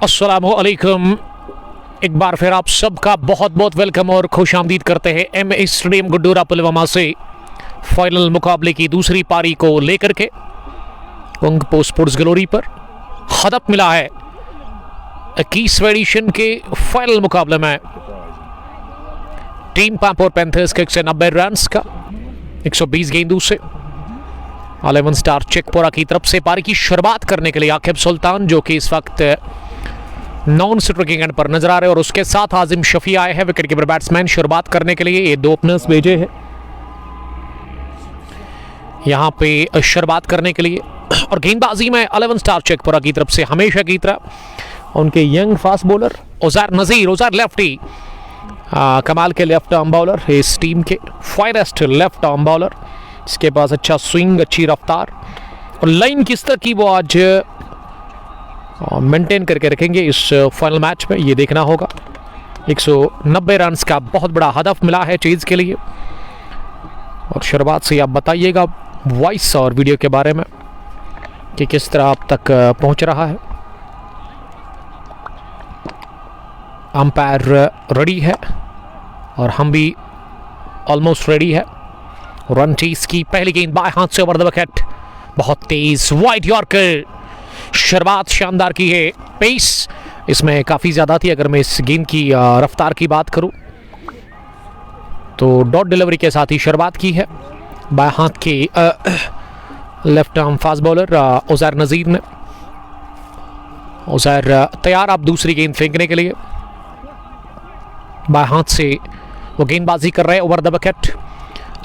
अस्सलामुअलैकुम। एक बार फिर आप सबका बहुत बहुत वेलकम और खुश आमदीद करते हैं एम स्टेडियम गुड्डूरा पुलवामा से फाइनल मुकाबले की दूसरी पारी को लेकर के वंगपो स्पोर्ट्स ग्लोरी पर हदफ मिला है 21वें एडिशन के फाइनल मुकाबले में टीम पांपोर पैंथर्स के 190 रन का 120 गेंदों से 11 स्टार चेकपोरा की तरफ से पारी की शुरुआत करने के लिए आकिब सुल्तान, जो कि इस वक्त नॉन स्ट्राइकिंग एंड पर नजर आ रहे हैं, और उसके साथ आजिम शफी आए हैं विकेट कीपर बैट्समैन शुरुआत करने के लिए। ये दो ओपनर्स भेजे हैं यहां पे शुरुआत करने के लिए, और गेंदबाजी में 11 स्टार चेकपोरा की तरफ से हमेशा की तरह उनके यंग फास्ट बॉलर उज़ैर नज़ीर, उज़ैर लेफ्टी, कमाल के लेफ्ट आर्म बॉलर, इस टीम के फाइनेस्ट लेफ्ट आर्म बॉलर, इसके पास अच्छा स्विंग, अच्छी रफ्तार, और लाइन किस तरह की वो आज मेंटेन करके रखेंगे इस फाइनल मैच में, ये देखना होगा। 190 रन का बहुत बड़ा हदफ मिला है चीज़ के लिए, और शुरुआत से आप बताइएगा वॉइस और वीडियो के बारे में कि किस तरह आप तक पहुंच रहा है। अंपायर रेडी है और हम भी ऑलमोस्ट रेडी है। रन चेस की पहली गेंद बाएं हाथ से ओवर द विकेट, बहुत तेज वाइड यॉर्कर, शुरुआत शानदार की है। पेस इसमें काफ़ी ज़्यादा थी, अगर मैं इस गेंद की रफ्तार की बात करूं तो डॉट डिलीवरी के साथ ही शुरुआत की है बाएं हाथ के left arm fast bowler Uzair Nazir ने। उज़ैर तैयार आप दूसरी गेंद फेंकने के लिए, बाएं हाथ से वो गेंदबाजी कर रहे हैं ओवर द विकेट।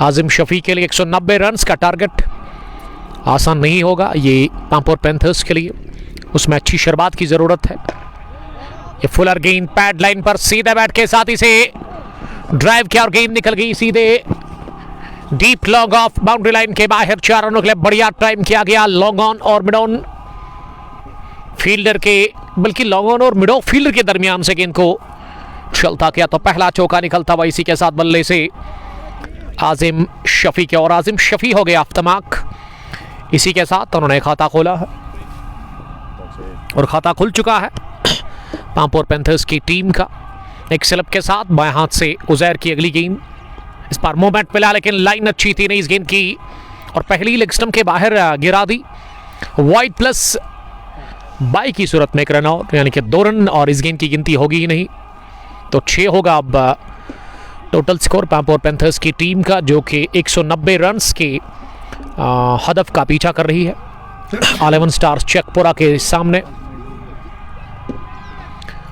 आजिम शफी के लिए 190 रन का टारगेट आसान नहीं होगा ये पांपोर पैंथर्स के लिए, उसमें अच्छी शुरुआत की ज़रूरत है। ये फुलर गेंद पैड लाइन पर सीधे बैट के साथ इसे ड्राइव किया और गेंद निकल गई सीधे deep long off boundary line के बाहर। 4 रनों के लिए बढ़िया टाइम किया गया लॉन्ग ऑन और मिड ऑन फील्डर के, बल्कि लॉन्ग ऑन और मिड ऑफ फील्डर के दरमियान से गेंद को चलता किया तो पहला चौका निकलता हुआ इसी के साथ बल्ले से आजिम शफी के, और आजिम शफी हो गया अफ्तमाक। इसी के साथ उन्होंने खाता खोला है और खाता खुल चुका है पांपोर पैंथर्स की टीम का। एक स्लिप के साथ बाएं हाथ से उज़ैर की अगली गेंद, इस पर मूवमेंट मिला लेकिन लाइन अच्छी थी नहीं इस गेंद की, और पहली लेग स्टंप के बाहर गिरा दी। वाइड प्लस बाई की सूरत में एक रन आउट, यानी कि 2 रन, और इस गेंद की गिनती होगी ही नहीं, तो 6 होगा अब टोटल स्कोर पांपोर पैंथर्स की टीम का, जो कि 190 रन के हदफ का पीछा कर रही है 11 स्टार चेकपोरा के सामने।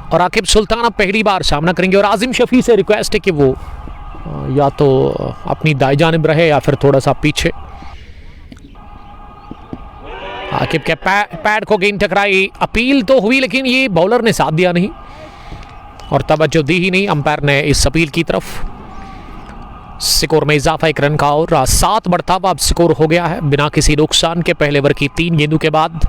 और आकिब सुल्तान अब पहली बार सामना करेंगे, और आजिम शफी से रिक्वेस्ट है कि वो या तो अपनी दाई जानिब रहे या फिर थोड़ा सा पीछे। आकिब के पैड को गेंद टकराई, अपील तो हुई लेकिन ये बॉलर ने साथ दिया नहीं और तवज्जो दी ही नहीं अंपायर ने इस अपील की तरफ। स्कोर में इजाफा 1 रन का, और 7 बढ़ता हुआ अब स्कोर हो गया है बिना किसी नुकसान के पहले ओवर की 3 गेंदों के बाद।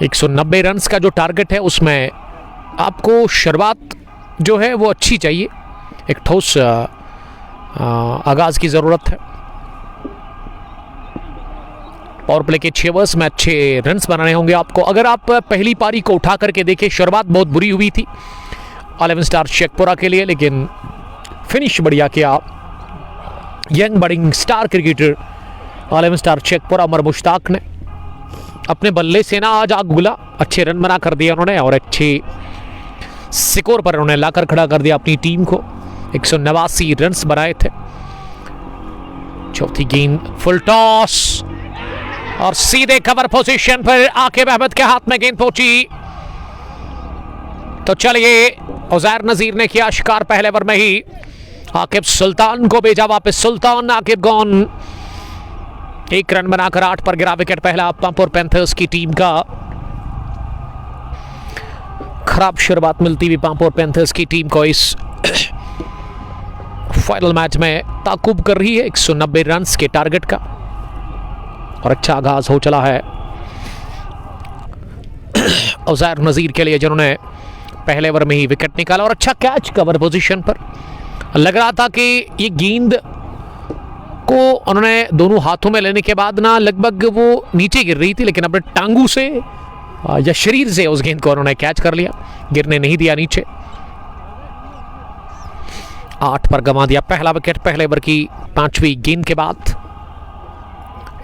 190 रन का जो टारगेट है उसमें आपको शुरुआत जो है वो अच्छी चाहिए, एक ठोस आगाज की ज़रूरत है। पावर प्ले के 6 ओवर्स में अच्छे रन्स बनाने होंगे आपको। अगर आप पहली पारी को उठा करके देखें, शुरुआत बहुत बुरी हुई थी 11 स्टार चेकपोरा के लिए, लेकिन फिनिश बढ़िया किया young budding star cricketer 11 star Chekpora Umar Mushtaq ने। अपने बल्ले से ना आज आग बुला, अच्छे रन बना कर दिया उन्होंने, और अच्छे स्कोर पर उन्होंने लाकर खड़ा कर दिया अपनी टीम को। 189 रन बनाए थे। चौथी गेंद फुल टॉस और सीधे कवर पोजीशन पर आकिब अहमद के हाथ में गेंद पहुंची, तो चलिए उज़ैर नज़ीर ने किया शिकार पहले ओवर में ही। आकिब सुल्तान को भेजा वापस, सुल्तान आकिब गॉन, 1 रन बनाकर 8 पर गिरा विकेट पहला पांपोर पैंथर्स की टीम का। खराब शुरुआत मिलती हुई पांपोर पैंथर्स की टीम को इस फाइनल मैच में ताकुब कर रही है 190 रन के टारगेट का, और अच्छा आगाज हो चला है उज़ैर नज़ीर के लिए, जिन्होंने पहले ओवर में ही विकेट निकाला, और अच्छा कैच कवर पोजीशन पर। लग रहा था कि ये गेंद को उन्होंने दोनों हाथों में लेने के बाद ना लगभग वो नीचे गिर रही थी, लेकिन अपने टांगू से या शरीर से उस गेंद को उन्होंने कैच कर लिया, गिरने नहीं दिया नीचे। 8 पर गंवा दिया पहला विकेट पहले ओवर की 5वीं गेंद के बाद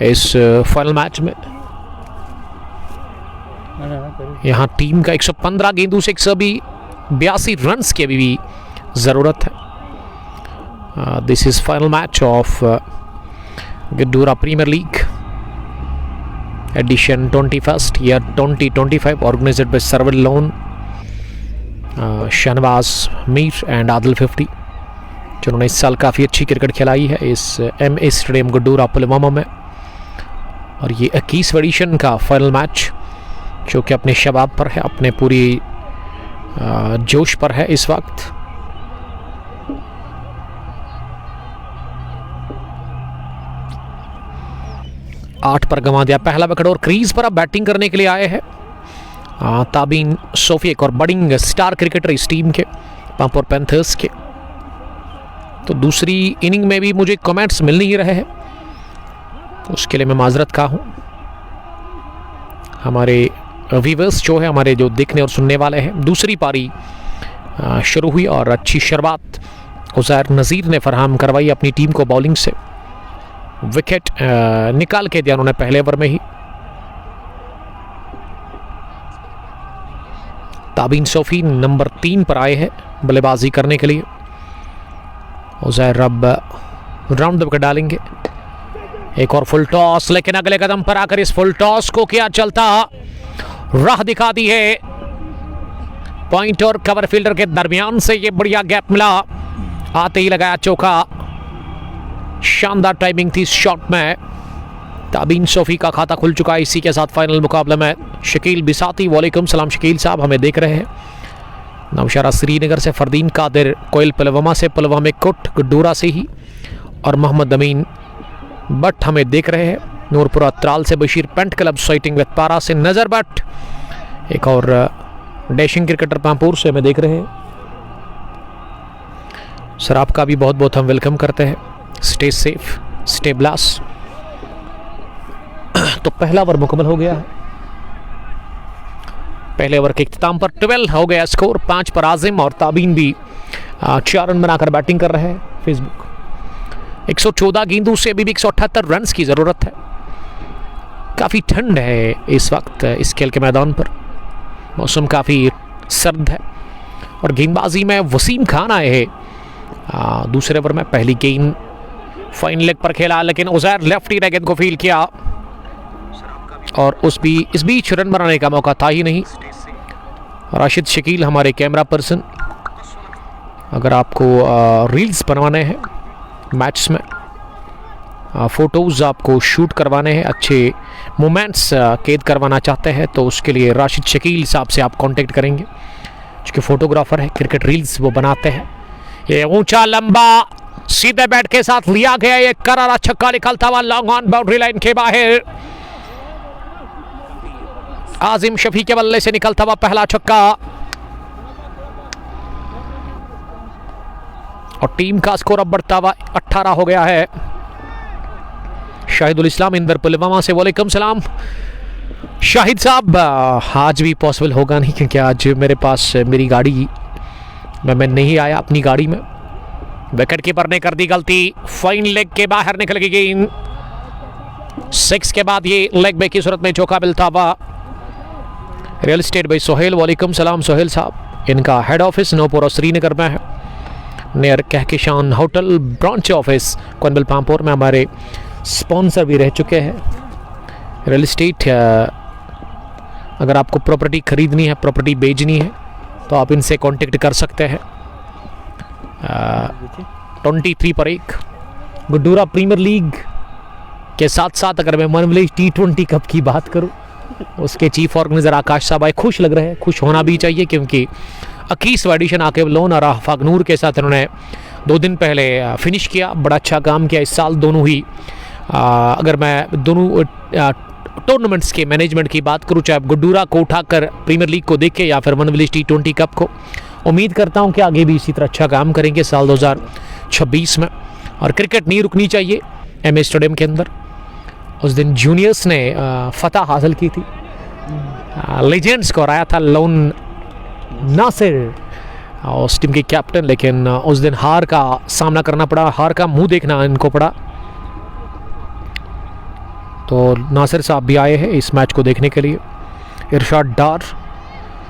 इस फाइनल मैच में। यहां टीम का 115 गेंदों से 182 रन की अभी भी जरूरत है। This is final match of Gaddura premier league edition 21st year 2025 organised by Sarwar Lone, Shahnawaz Mir and Adil 50, जिन्होंने इस साल काफ़ी अच्छी क्रिकेट खिलाई है इस MA स्टेडियम गड्डूरा पुलवामा में। और ये 21वीं एडिशन का फाइनल मैच जो कि अपने शबाब पर है, अपने पूरी जोश पर है इस वक्त। आठ पर गंवा दिया पहला विकेट और क्रीज पर अब बैटिंग करने के लिए आए हैं ताबीन सोफी, एक और बडिंग स्टार क्रिकेटर इस टीम के, पांपोर पैंथर्स के। तो दूसरी इनिंग में भी मुझे कमेंट्स मिल नहीं रहे हैं, तो उसके लिए मैं माजरत का हूं। हमारे व्यूअर्स जो है, हमारे जो देखने और सुनने वाले हैं, दूसरी पारी शुरू हुई और अच्छी शुरुआत उज़ैर नज़ीर ने फराहम करवाई अपनी टीम को बॉलिंग से। विकेट निकाल के दिया उन्होंने पहले ओवर में ही। ताबीन सोफी नंबर 3 पर आए हैं बल्लेबाजी करने के लिए। उज़ैर अब राउंड द विकेट डालेंगे। एक और फुल टॉस, लेकिन अगले कदम पर आकर इस फुल टॉस को क्या चलता राह दिखा दी है। पॉइंट और कवर फील्डर के दरमियान से ये बढ़िया गैप मिला, आते ही लगाया चौका। शानदार टाइमिंग थी इस शॉट में। ताबीन सोफी का खाता खुल चुका है इसी के साथ फाइनल मुकाबले में। शकील बिसाती, वालेकुम सलाम शकील साहब, हमें देख रहे हैं। नौशारा श्रीनगर से, फरदीन कादिर कोयल पुलवामा से, पुलवामा कुट गड्डूरा से ही, और मोहम्मद अमीन बट हमें देख रहे हैं। नूरपुरा त्राल से बशीर पेंट क्लब साइटिंग विद पारा से नजर बट, एक और डैशिंग क्रिकेटर पामपुर से हमें देख रहे हैं। सर आपका भी बहुत बहुत हम वेलकम करते हैं। Stay safe, stay blessed. तो पहला ओवर मुकम्मल हो गया है। पहले ओवर के इख्तिताम पर 12 हो गया स्कोर। 5 पर आजिम और ताबीन भी 4 रन बनाकर बैटिंग कर रहे हैं। फेसबुक 114 गेंदों से अभी भी 178 रन की जरूरत है। काफ़ी ठंड है इस वक्त इस खेल के मैदान पर, मौसम काफ़ी सर्द है। और गेंदबाजी में वसीम खान आए हैं दूसरे ओवर में। पहली गेंद फाइन लेग पर खेला, लेकिन उज़ैर लेफ्टी ने गेंद को फील किया और इस बीच रन बनाने का मौका था ही नहीं। राशिद शकील हमारे कैमरा पर्सन, अगर आपको रील्स बनवाने हैं मैच में, फ़ोटोज़ आपको शूट करवाने हैं, अच्छे मोमेंट्स कैद करवाना चाहते हैं, तो उसके लिए राशिद शकील साहब से आप कांटेक्ट करेंगे, क्योंकि फ़ोटोग्राफ़र है, क्रिकेट रील्स वो बनाते हैं। ये ऊंचा लंबा सीधे बैट के साथ लिया गया, ये करारा छक्का निकलता हुआ लॉन्ग ऑन बाउंड्री लाइन के बाहर। आजिम शफी के बल्ले से निकलता हुआ पहला छक्का, और टीम का स्कोर अब बढ़ता हुआ 18 हो गया है। शाहिदुल इस्लाम इंदर पुलवामा से, वालेकुम सलाम शाहिद साहब। आज भी पॉसिबल होगा नहीं, क्योंकि आज मेरे पास मेरी गाड़ी में मैं नहीं आया अपनी गाड़ी में। विकेट कीपर ने कर दी गलती, फाइन लेग के बाहर निकल गई गेंद। 6 के बाद ये लेग बैक की सूरत में चौका मिलता हुआ। रियल एस्टेट भाई सोहेल, वालेकुम सलाम सोहेल साहब। इनका हेड ऑफिस नौपुरा श्रीनगर में है, near Kehkashan hotel branch office Konibal Pampore में। हमारे स्पॉन्सर भी रह चुके हैं। रियल एस्टेट, अगर आपको प्रॉपर्टी खरीदनी है, प्रॉपर्टी बेचनी है, तो आप इनसे कांटेक्ट कर सकते हैं। 23 पर 1 गड्डूरा प्रीमियर लीग के साथ साथ अगर मैं मनविलेज T20 कप की बात करूं, उसके चीफ ऑर्गेनाइजर आकाश साहब आए, खुश लग रहे हैं। खुश होना भी चाहिए, क्योंकि 21वां एडिशन आके लोन और फागनूर के साथ इन्होंने 2 दिन पहले फिनिश किया। बड़ा अच्छा काम किया इस साल दोनों ही। अगर मैं दोनों टूर्नामेंट्स के मैनेजमेंट की बात करूं, चाहे गड्डूरा को उठाकर प्रीमियर लीग को देखे या फिर मनविलेज T20 कप को, उम्मीद करता हूं कि आगे भी इसी तरह अच्छा काम करेंगे साल 2026 में। और क्रिकेट नहीं रुकनी चाहिए MA स्टेडियम के अंदर। उस दिन जूनियर्स ने फतह हासिल की थी लेजेंड्स को हराया था लोन नासिर उस टीम के कैप्टन, लेकिन उस दिन हार का सामना करना पड़ा, हार का मुंह देखना इनको पड़ा। तो नासिर साहब भी आए हैं इस मैच को देखने के लिए। इरशाद डार,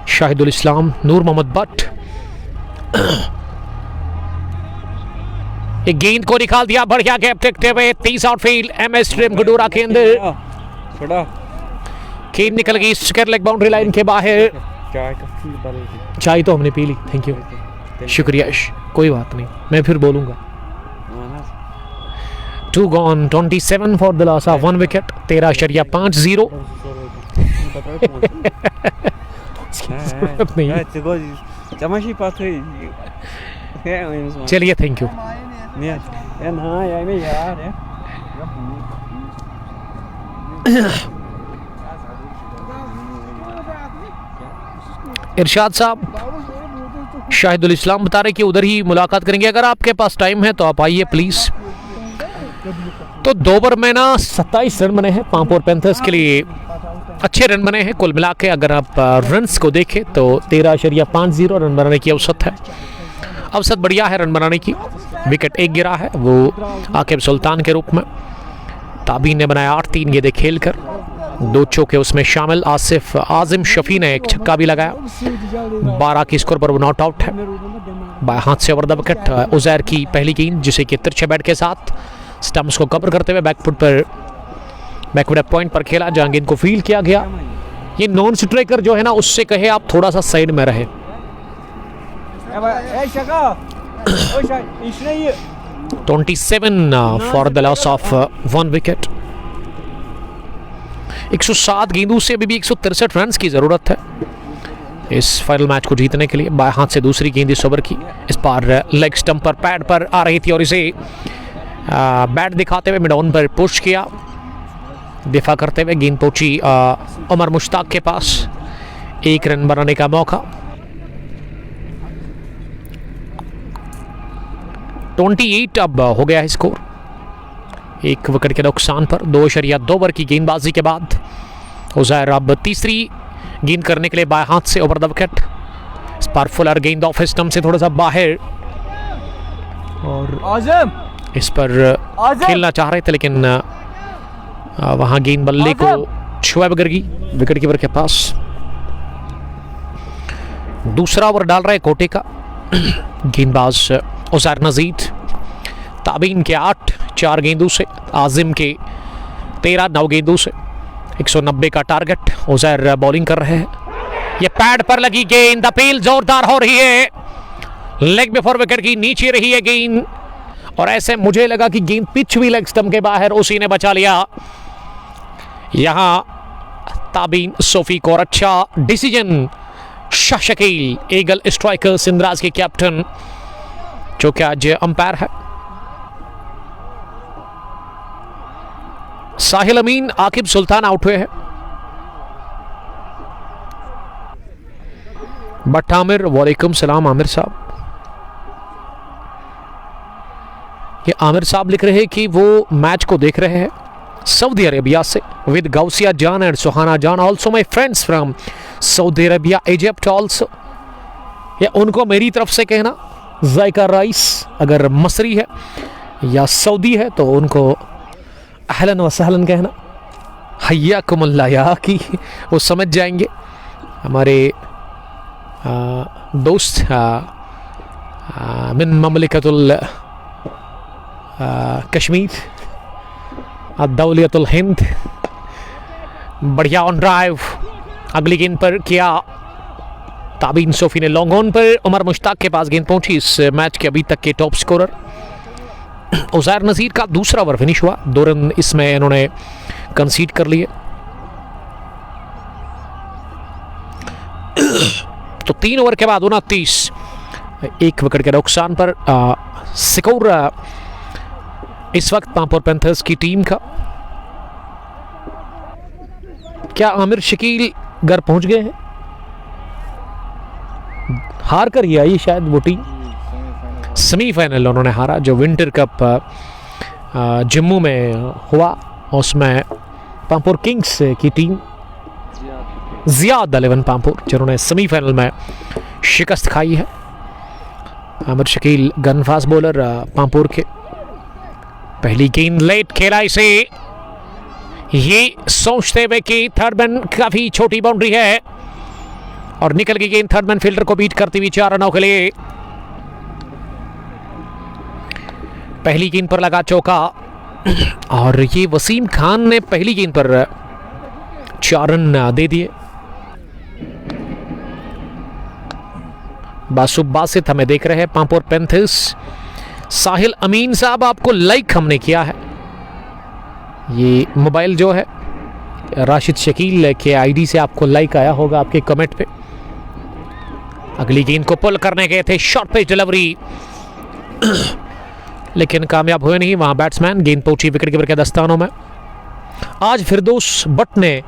शाहिदुल इस्लाम, नूर मोहम्मद भट्ट। एक गेंद को निकाल दिया, बढ़िया गैप देखते हुए 30 आउटफील्ड MS ड्रीम गुडूरा के अंदर। गेंद निकल गई स्क्वायर लेग बाउंड्री लाइन के बाहर। चाय तो हमने पी ली, थैंक यू, शुक्रिया, कोई बात नहीं, मैं फिर बोलूंगा। 2 gone, 27 for the loss of 1 wicket, 13.50। चलिए, थैंक यू। इरशाद साहब, शाहिदुल इस्लाम बता रहे कि उधर ही मुलाकात करेंगे, अगर आपके पास टाइम है तो आप आइए प्लीज। तो 2 ओवर में ना 27 रन बने हैं पांपोर पैंथर्स के लिए, अच्छे रन बने हैं कुल मिला के। अगर आप रन्स को देखें तो 13.50 रन बनाने की औसत है, औसत बढ़िया है रन बनाने की। विकेट एक गिरा है, वो आकिब सुल्तान के रूप में। ताबीन ने बनाया 8, 3 गेंदें खेलकर, 2 चौके उसमें शामिल। आसिफ आजिम शफी ने एक छक्का भी लगाया। 12 की स्कोर पर वो नॉट आउट है। बाएं हाथ से ओवर द विकेट उजैर की पहली गेंद, जिसे कि तिरछे बैट के साथ स्टंप्स को कवर करते हुए बैकफुट पॉइंट पर खेला, जहां गेंद को फील्ड किया गया। ये नॉन स्ट्राइकर जो है ना, उससे कहे आप थोड़ा सा साइड में रहे। 27 for the loss of 1 wicket. 107 गेंदों से अभी भी 163 रन की जरूरत है इस फाइनल मैच को जीतने के लिए। बाएं हाथ से दूसरी गेंद इस ओवर की, इस बार लेग स्टंप पर पैड पर आ रही थी और इसे बैट दिखाते हुए मिड ऑन पर पुश किया। दिफा करते हुए गेंद पहुंची उमर मुश्ताक के पास, 1 रन बनाने का मौका। 28 अब हो गया है स्कोर, 1 विकेट के नुकसान पर। 2.2 ओवर की गेंदबाजी के बाद उजैर अब तीसरी गेंद करने के लिए बाएं हाथ से ओवर द विकेट। इस बार फुलर गेंद ऑफ स्टंप से थोड़ा सा बाहर, और इस पर खेलना चाह रहे थे, लेकिन वहां गेंद बल्ले को छुआ बगैर गई विकेट कीपर के पास। दूसरा ओवर डाल रहा है कोटे का गेंदबाज उजैर नजीद। ताबीन के 8 4 गेंदों से, आजिम के 13 9 गेंदों से 190 का टारगेट। उजैर बॉलिंग कर रहे हैं। ये पैड पर लगी गेंद, अपील जोरदार हो रही है, लेग बिफोर विकेट की नीचे रही है गेंद, और ऐसे मुझे लगा कि गेंद पिच भी लेग स्टंप के बाहर, उसी ने बचा लिया। यहां ताबीन सोफी को अच्छा decision. Shah Shakeel, eagle striker Sindhraj के कैप्टन, जो कि आज अंपायर है। साहिल अमीन, आकिब सुल्तान आउट हुए हैं। बट आमिर, वालेकुम सलाम आमिर साहब। ये आमिर साहब लिख रहे हैं कि वो मैच को देख रहे हैं सऊदी अरेबिया से, विद गौसिया जान एंड सुहाना जान, also my friends from Saudi Arabia, Egypt also. या उनको मेरी तरफ से कहना, जायका राइस अगर मसरी है या सऊदी है तो उनको अहलन व सहलन कहना, हय्याकुमुल्लाह या की, वो समझ जाएंगे। हमारे दोस्त मिन ममलिकतुल कश्मीर, दौलियतुल हिंद। बढ़िया ऑन ड्राइव, अगली गेंद पर किया ताबीन सोफी ने लॉन्ग ऑन पर, उमर मुश्ताक के पास गेंद पहुंची। इस मैच के अभी तक के टॉप स्कोरर उजैर नजीर का दूसरा ओवर फिनिश हुआ, 2 रन इसमें इन्होंने कंसीड कर लिए। तो 3 ओवर के बाद 29, 1 विकेट के नुकसान पर स्कोर इस वक्त पांपोर पैंथर्स की टीम का। क्या आमिर शकील घर पहुंच गए हैं? हार कर ही आई शायद वो टीम, सेमीफाइनल उन्होंने हारा, जो विंटर कप जम्मू में हुआ, उसमें पांपोर किंग्स की टीम ज़ियाद 11 पामपुर, जिन्होंने सेमीफाइनल में शिकस्त खाई है। Aamir Shakeel gun fast bowler Pampore के। पहली गेंद लेट खेला इसे, ये सोचते हुए कि थर्ड मैन काफी छोटी बाउंड्री है और निकल गई गेंद थर्ड मैन फील्डर को बीट करती हुई 4 रनों के लिए। पहली गेंद पर लगा चौका और ये वसीम खान ने पहली गेंद पर 4 रन दे दिए। बासुब बासित हमें देख रहे हैं पामपुर पैंथर्स। साहिल अमीन साहब, आपको लाइक हमने किया है। ये मोबाइल जो है राशिद शकील के आईडी से आपको लाइक आया होगा आपके कमेंट पे। अगली गेंद को पुल करने गए थे, शॉर्ट पिच डिलीवरी लेकिन कामयाब हुए नहीं वहां बैट्समैन। गेंद पहुंची विकेट कीपर के दस्तानों में। आज फिरदौस बट ने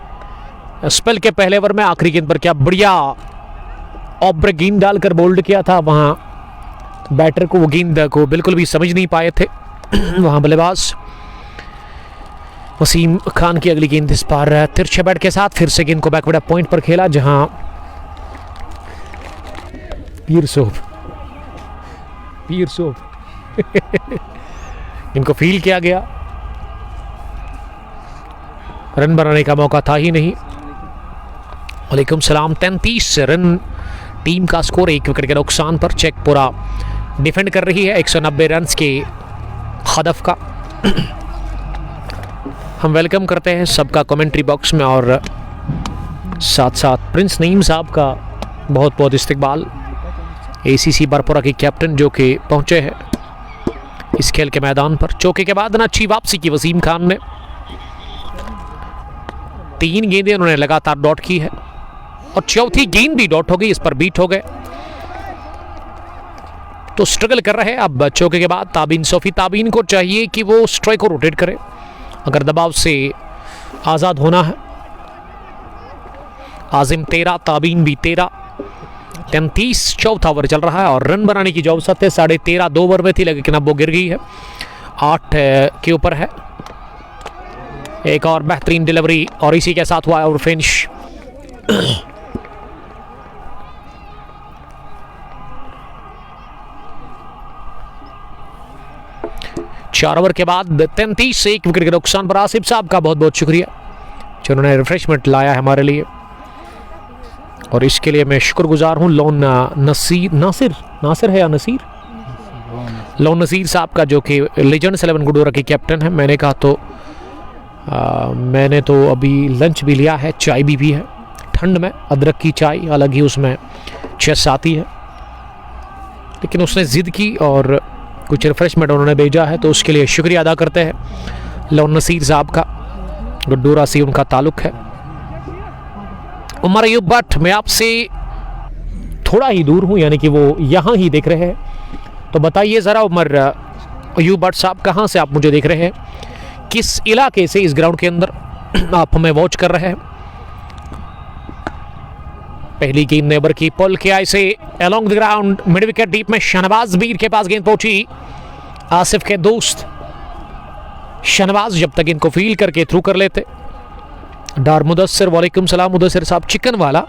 स्पेल के पहले ओवर में आखिरी गेंद पर क्या बढ़िया ऑफ ब्रेक गेंद डालकर बोल्ड किया था। वहां बैटर को वो गेंद को बिल्कुल भी समझ नहीं पाए थे वहां बल्लेबाज। वसीम खान की अगली गेंद इस बार तिरछे बैट के साथ फिर से गेंद को बैकवर्ड पॉइंट पर खेला, जहां पीर सोप इनको फील किया गया। रन बनाने का मौका था ही नहीं। वालेकुम सलाम। 33 रन टीम का स्कोर, 1 विकेट के नुकसान पर। चेक पूरा डिफेंड कर रही है 190 रन के हदफ का। हम वेलकम करते हैं सबका कमेंट्री बॉक्स में और साथ साथ प्रिंस नईम साहब का बहुत बहुत इस्तकबाल। ACC बारपुरा के कैप्टन जो कि पहुंचे हैं इस खेल के मैदान पर। चौके के बाद ना अच्छी वापसी की वसीम खान ने। 3 गेंदें उन्होंने लगातार डॉट की है और चौथी गेंद भी डॉट हो गई, इस पर बीट हो गए तो स्ट्रगल कर रहे हैं। अब चौके के बाद ताबीन सोफी, ताबीन को चाहिए कि वो स्ट्राइक को रोटेट करे अगर दबाव से आज़ाद होना है। आजिम 13, ताबीन भी 13। 33 चौथा ओवर चल रहा है और रन बनाने की जो अवसर थे 13.5 2 ओवर में थी, लेकिन अब वो गिर गई है। 8 के ऊपर है। एक और बेहतरीन डिलीवरी और इसी के साथ हुआ ओवर फिनिश। 4 ओवर के बाद 33 से 1 विकेट के नुकसान पर। आसिफ साहब का बहुत बहुत शुक्रिया जिन्होंने रिफ्रेशमेंट लाया है हमारे लिए और इसके लिए मैं शुक्रगुजार हूँ। लोन नासिर है या नसीर, लोन नसीर साहब का, जो कि लेजेंड्स 11 गुडोरा के कैप्टन है। मैंने कहा तो मैंने तो अभी लंच भी लिया है, चाय भी पी है। ठंड में अदरक की चाय अलग ही उसमें चेस आती है, लेकिन उसने ज़िद की और कुछ रिफ्रेशमेंट उन्होंने भेजा है तो उसके लिए शुक्रिया अदा करते हैं लोन नसीर साहब का। गुडोरा से उनका ताल्लुक है। उमर अयूब भट्ट, मैं आपसे थोड़ा ही दूर हूँ, यानी कि वो यहाँ ही देख रहे हैं, तो बताइए ज़रा उमर अयूब भट्ट साहब कहाँ से आप मुझे देख रहे हैं, किस इलाके से इस ग्राउंड के अंदर आप हमें वॉच कर रहे हैं। पहली गेंद नेबर की पुल किया इसे along the ground, mid wicket deep में शहनवाज मीर के पास गेंद पहुंची। आसिफ के दोस्त शहनवाज जब तक इनको फील करके थ्रू कर लेते। डार मुदस्सिर, वालेकुम सलाम मुदस्सिर साहब। चिकन वाला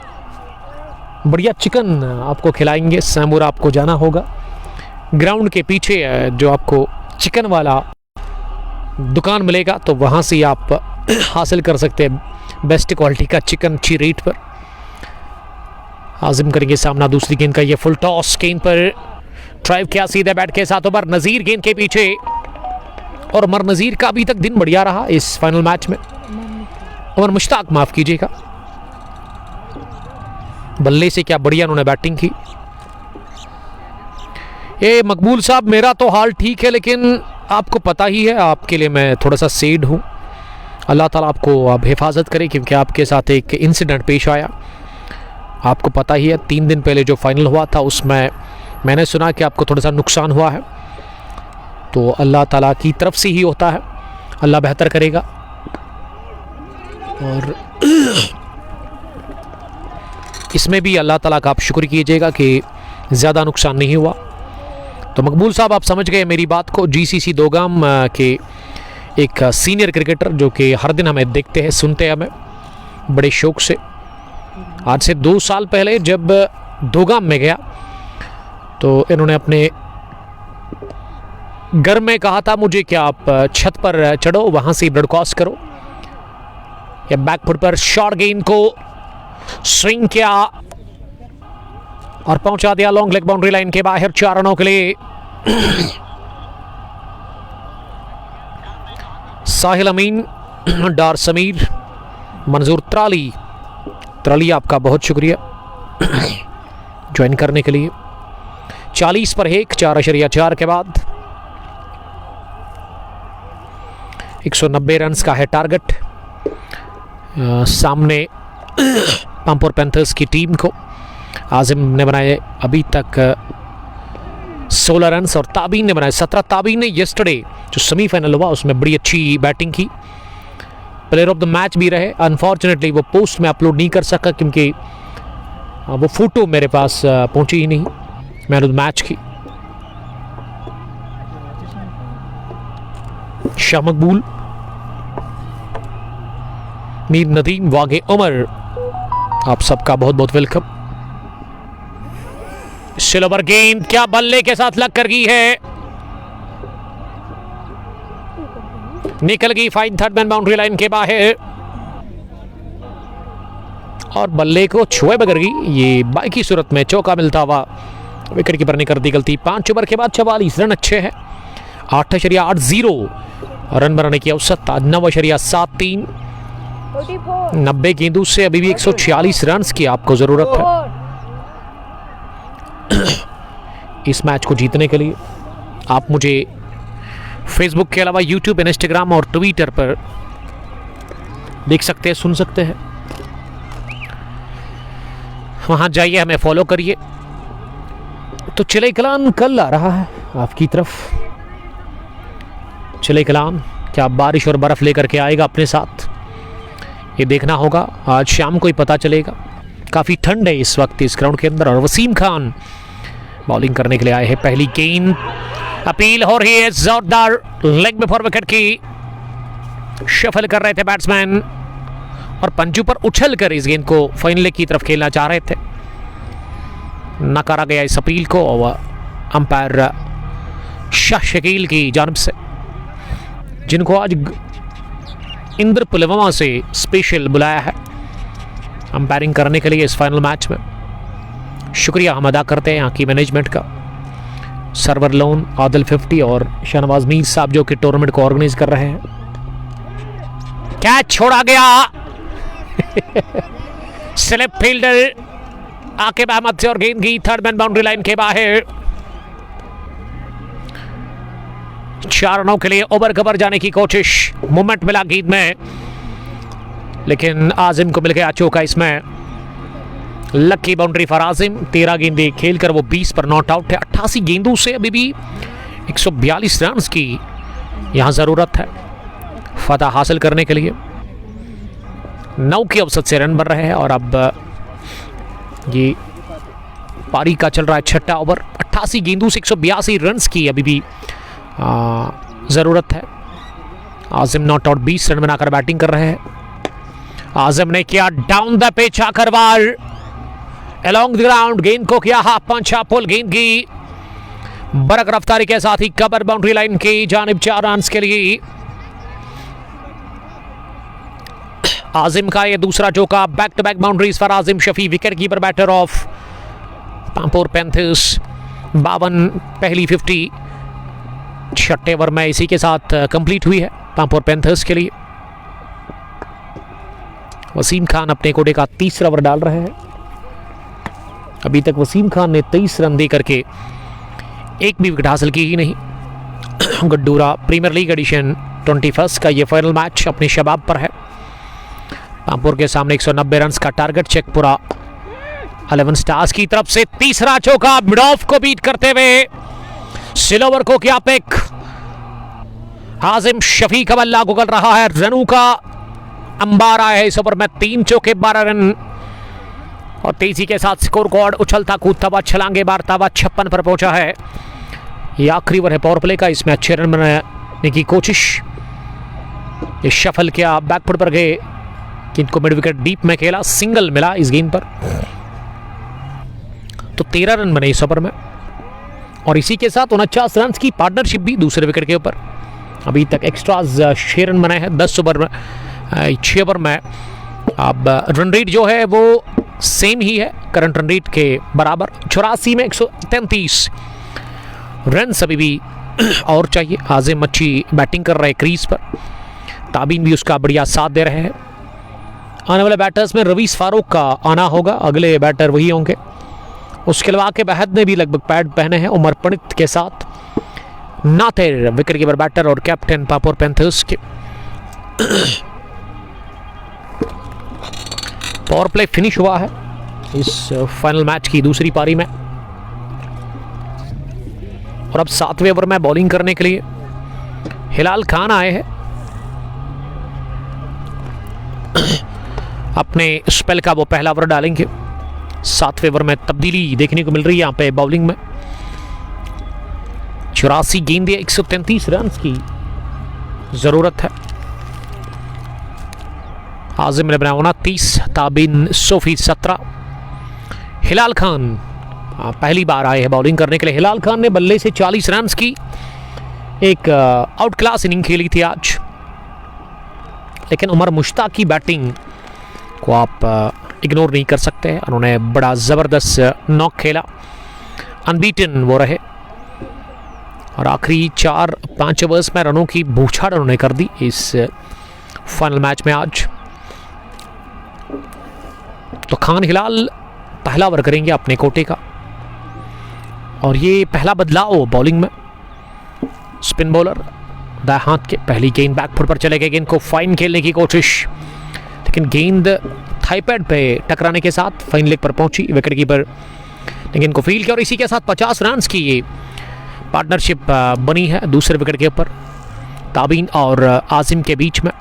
बढ़िया चिकन आपको खिलाएंगे। सैमूर आपको जाना होगा, ग्राउंड के पीछे जो आपको चिकन वाला दुकान मिलेगा तो वहाँ से आप हासिल कर सकते हैं बेस्ट क्वालिटी का चिकन अच्छी रेट पर। आजिम करेंगे सामना दूसरी गेंद का, ये फुल टॉस गेंद पर ड्राइव किया सीधे बैट के साथ। उमर नज़ीर गेंद के पीछे और उमर नज़ीर का अभी तक दिन बढ़िया रहा इस फाइनल मैच में। उमर मुश्ताक, माफ कीजिएगा, बल्ले से क्या बढ़िया उन्होंने बैटिंग की। ये मकबूल साहब, मेरा तो हाल ठीक है लेकिन आपको पता ही है आपके लिए मैं थोड़ा सा सैड हूँ। अल्लाह ताला आपको अब हिफाजत करे, क्योंकि आपके साथ एक इंसिडेंट पेश आया। आपको पता ही है 3 दिन पहले जो फाइनल हुआ था उसमें मैंने सुना कि आपको थोड़ा सा नुकसान हुआ है, तो अल्लाह ताला की तरफ से ही होता है, अल्लाह बेहतर करेगा। और इसमें भी अल्लाह ताला का आप शुक्र कीजिएगा कि ज़्यादा नुकसान नहीं हुआ। तो मकबूल साहब, आप समझ गए मेरी बात को। GCC दोगाम के एक सीनियर क्रिकेटर जो कि हर दिन हमें देखते हैं, सुनते हैं हमें बड़े शौक से, आज से 2 साल पहले जब दोगाम में गया तो इन्होंने अपने घर में कहा था मुझे क्या आप छत पर चढ़ो, वहां से ब्रॉड क्रॉस करो। या बैकफुट पर शॉर्ट गेंद को स्विंग किया और पहुंचा दिया लॉन्ग लेग बाउंड्री लाइन के बाहर 4 रनों के लिए। साहिल अमीन, डार समीर, मंजूर त्राली आपका बहुत शुक्रिया ज्वाइन करने के लिए। 40 पर 1, 4.4 के बाद 190 रन्स का है टारगेट। सामने पांपोर पैंथर्स की टीम को आजिम ने बनाए अभी तक 16 रन्स और ताबीन ने बनाए 17। ताबीन ने येस्टरडे जो सेमीफाइनल हुआ उसमें बड़ी अच्छी बैटिंग की, प्लेयर ऑफ द मैच भी रहे। अनफॉर्चुनेटली वो पोस्ट में अपलोड नहीं कर सका क्योंकि वो फोटो मेरे पास पहुंची ही नहीं मैन ऑफ द मैच की। शाह मकबूल, मीर नदीम, वागे उमर, आप सबका बहुत बहुत वेलकम। सिल्वर गेंद क्या बल्ले के साथ लग कर गई है, निकल गई fine third man boundary line के बाहर और बल्ले को छुए बगैर गई। ये बाई की सूरत में चौका मिलता हुआ विकेट कीपर ने कर दी गलती। 5 ओवर के बाद 44 रन अच्छे हैं। 8.80 रन बनाने की औसत 9.73। 90 गेंदों से अभी भी 146 रन की आपको जरूरत है इस मैच को जीतने के लिए। आप मुझे फेसबुक के अलावा यूट्यूब, इंस्टाग्राम और ट्विटर पर देख सकते हैं, सुन सकते हैं। वहां जाइए, हमें फॉलो करिए। तो चिले कलान कल आ रहा है आपकी तरफ। चिले कलान क्या बारिश और बर्फ लेकर के आएगा अपने साथ, ये देखना होगा। आज शाम को ही पता चलेगा। काफी ठंड है इस वक्त इस ग्राउंड के अंदर। और वसीम खान बॉलिंग करने के लिए आए हैं। पहली गेंद अपील हो रही है, जोरदार लेग में फॉर विकेट की शफल कर रहे थे बैट्समैन और पंजू पर उछल कर इस गेंद को फाइनल की तरफ खेलना चाह रहे थे। नकारा गया इस अपील को और अंपायर शाह शकील की जानिब से, जिनको आज इंद्र पुलवामा से स्पेशल बुलाया है अंपायरिंग करने के लिए इस फाइनल मैच में। शुक्रिया हम अदा करते हैं यहाँ की मैनेजमेंट का, सरवर लोन, आदिल 50 और शहनवाज मीर साहब जो कि टूर्नामेंट को ऑर्गेनाइज कर रहे हैं। कैच छोड़ा गया स्लिप फील्डर आकिब अहमद से और गेंद की थर्ड मैन बाउंड्री लाइन के बाहर। 4 रनों के लिए ओवर कवर जाने की कोशिश, मूवमेंट मिला गेंद में लेकिन आजिम को मिल गया चौका। इसमें लकी बाउंड्री फॉर आजिम। 13 गेंदें खेलकर वो 20 पर नॉट आउट है। 88 गेंदों से अभी भी 142 रन की यहां जरूरत है फतह हासिल करने के लिए। 9 की औसत से रन बन रहे हैं और अब ये पारी का चल रहा है 6वां ओवर। 88 गेंदों से 182 रन की अभी भी जरूरत है। आजिम नॉट आउट, 20 रन बनाकर बैटिंग कर रहे हैं। आजिम ने किया डाउन द पिच आकर वार अलोंग द ग्राउंड, गेंद को किया हाफ पंच, हाफ पुल, गेंद की बरक रफ्तारी के साथ ही कवर बाउंड्री लाइन की जानिब 4 रन के लिए। आजिम का ये दूसरा चौका, back to back boundaries for Azim Shafi, wicket keeper batter of Pampore panthers. 52 पहली 50 6 ओवर में इसी के साथ कंप्लीट हुई है पांपोर पैंथर्स के लिए। वसीम खान अपने कोटे का 3रा ओवर डाल रहे हैं। अभी तक वसीम खान ने 23 रन दे करके एक भी विकेट हासिल की ही नहीं। गड्डूरा प्रीमियर लीग एडिशन 21 का ये फाइनल मैच अपने शबाब पर है। पांपोर के सामने 190 रन का टारगेट। चेकपुरा 11 स्टार्स की तरफ से तीसरा चौका, मिड ऑफ को बीट करते हुए सिलोवर को किया पिक। आजिम शफी का बल्ला गुगल रहा है, रनों का अंबार आया है इस ओवर में। 3 चौके 12 रन और तेजी के साथ स्कोर कार्ड उछलता कूदता हुआ, छलांगे मारता हुआ 56 पर पहुंचा है। ये आखिरी ओवर है पावर प्ले का, इसमें अच्छे रन बनाने की कोशिश। ये शफल किया, बैकफुट पर गए गेंद को मिड विकेट डीप में खेला, सिंगल मिला इस गेंद पर। तो 13 रन बने इस ओवर में और इसी के साथ 49 रन की पार्टनरशिप भी दूसरे विकेट के ऊपर। अभी तक एक्स्ट्राज 6 रन बनाए हैं 10 ओवर में, 6 ओवर में। अब रन रेट जो है वो सेम ही है करंट रन रेट के बराबर, 84 में 133 रन अभी भी और चाहिए। आज़िम अच्छी बैटिंग कर रहे हैं क्रीज पर, ताबीन भी उसका बढ़िया साथ दे रहे हैं। आने वाले बैटर्स में रवीस फारूक का आना होगा, अगले बैटर वही होंगे। उसके अलावा के बहद ने भी लगभग पैड पहने हैं उमर पंडित के साथ। नातेर विकेट कीपर बैटर और कैप्टन पापोर पैंथर्स के। पावर प्ले फिनिश हुआ है इस फाइनल मैच की दूसरी पारी में और अब 7वें ओवर में बॉलिंग करने के लिए हिलाल खान आए हैं। अपने स्पेल का वो पहला ओवर डालेंगे। 7वें ओवर में तब्दीली देखने को मिल रही है यहाँ पे बॉलिंग में। 84 गेंदें 133 रन की जरूरत है। आजिम ने बनाया 29, ताबिन सोफी 17। हिलाल खान पहली बार आए हैं बॉलिंग करने के लिए। हिलाल खान ने बल्ले से 40 रन की एक आउट क्लास इनिंग खेली थी आज, लेकिन उमर मुश्ताक की बैटिंग को आप इग्नोर नहीं कर सकते हैं। उन्होंने बड़ा ज़बरदस्त नॉक खेला, अनबीटन वो रहे और आखिरी 4-5 ओवर्स में रनों की बौछार उन्होंने कर दी इस फाइनल मैच में आज। तो खान हिलाल पहला ओवर करेंगे अपने कोटे का और ये पहला बदलाव बॉलिंग में। स्पिन बॉलर दाएं हाथ के, पहली गेंद बैकफुट पर चले गए, गेंद को फाइन खेलने की कोशिश, लेकिन गेंद थाई पैड पे टकराने के साथ फाइन लेग पर पहुंची विकेट कीपर ने गेंद को फील्ड किया और इसी के साथ 50 रन की ये पार्टनरशिप बनी है दूसरे विकेट के ऊपर ताबीन और आजिम के बीच में।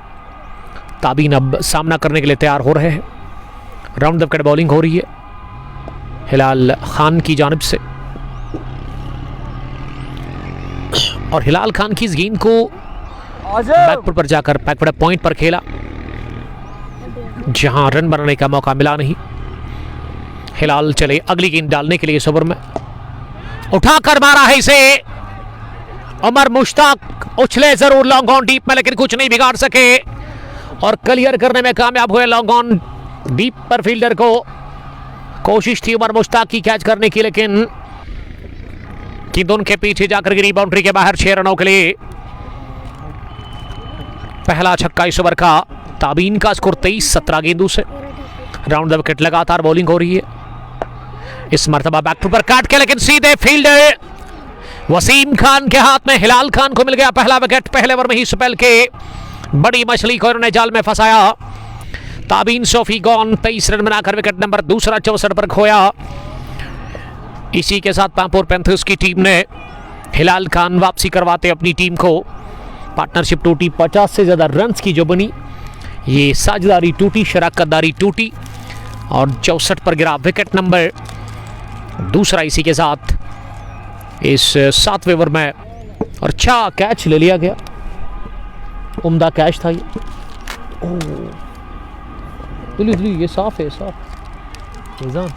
ताबीन अब सामना करने के लिए तैयार हो रहे हैं। राउंड द विकेट बॉलिंग हो रही है हिलाल खान की जानिब से और हिलाल खान की इस गेंद को बैकफुट पर जाकर बैकफुट पॉइंट पर खेला जहां रन बनाने का मौका मिला नहीं। हिलाल चले अगली गेंद डालने के लिए इस ओवर में, उठाकर मारा है इसे उमर मुश्ताक, उछले जरूर लॉन्ग ऑन डीप में लेकिन कुछ नहीं बिगाड़ सके और क्लियर करने में कामयाब हुए लॉन्ग ऑन डीप पर। फील्डर को कोशिश थी उमर मुश्ताक की कैच करने की, लेकिन गेंद उनके पीछे जाकर गिरी बाउंड्री के बाहर 6 रनों के लिए। पहला छक्का इस ओवर का। ताबीन का स्कोर 23-17 गेंदों से। राउंड द विकेट लगातार बॉलिंग हो रही है इस मर्तबा बैकफुट पर काट के, लेकिन सीधे फील्डर वसीम खान के हाथ में। हिलाल खान को मिल गया पहला विकेट। पहले ओवर में ही स्पेल के बड़ी मछली को उन्होंने जाल में फंसाया। ताबीन सोफी गॉन 23 रन बनाकर विकेट नंबर दूसरा 64 पर खोया। इसी के साथ पापोर पैंथर्स की टीम ने हिलाल खान वापसी करवाते अपनी टीम को। पार्टनरशिप टूटी, 50 से ज्यादा रन की जो बनी ये साझेदारी टूटी, शराकतदारी टूटी और 64 पर गिरा विकेट नंबर दूसरा। इसी के साथ इस 7वें ओवर में और अच्छा कैच ले लिया गया, उम्दा कैच था ये। दिल्ली ये साफ है, साफ निजाम।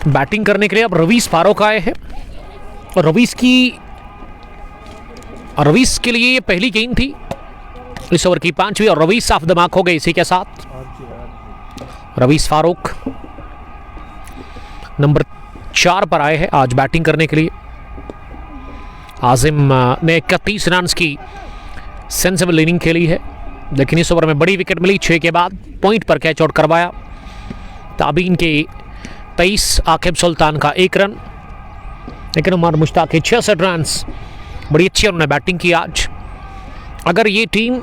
बैटिंग करने के लिए अब रवीस फारूक आए हैं और रवीस के लिए ये पहली गेंद थी इस ओवर की 5वीं और रवीस ऑफ द मार्क हो गए। इसी के साथ रवीस फारूक नंबर 4 पर आए हैं आज बैटिंग करने के लिए। आजिम ने 31 रन की सेंसिबल इनिंग खेली है, लेकिन इस ओवर में बड़ी विकेट मिली। 6 के बाद पॉइंट पर कैच आउट करवाया। ताबीन के 23, आकिब सुल्तान का 1 रन, लेकिन उमर मुश्ताक के 66 रन। बड़ी अच्छी उन्होंने बैटिंग की आज। अगर ये टीम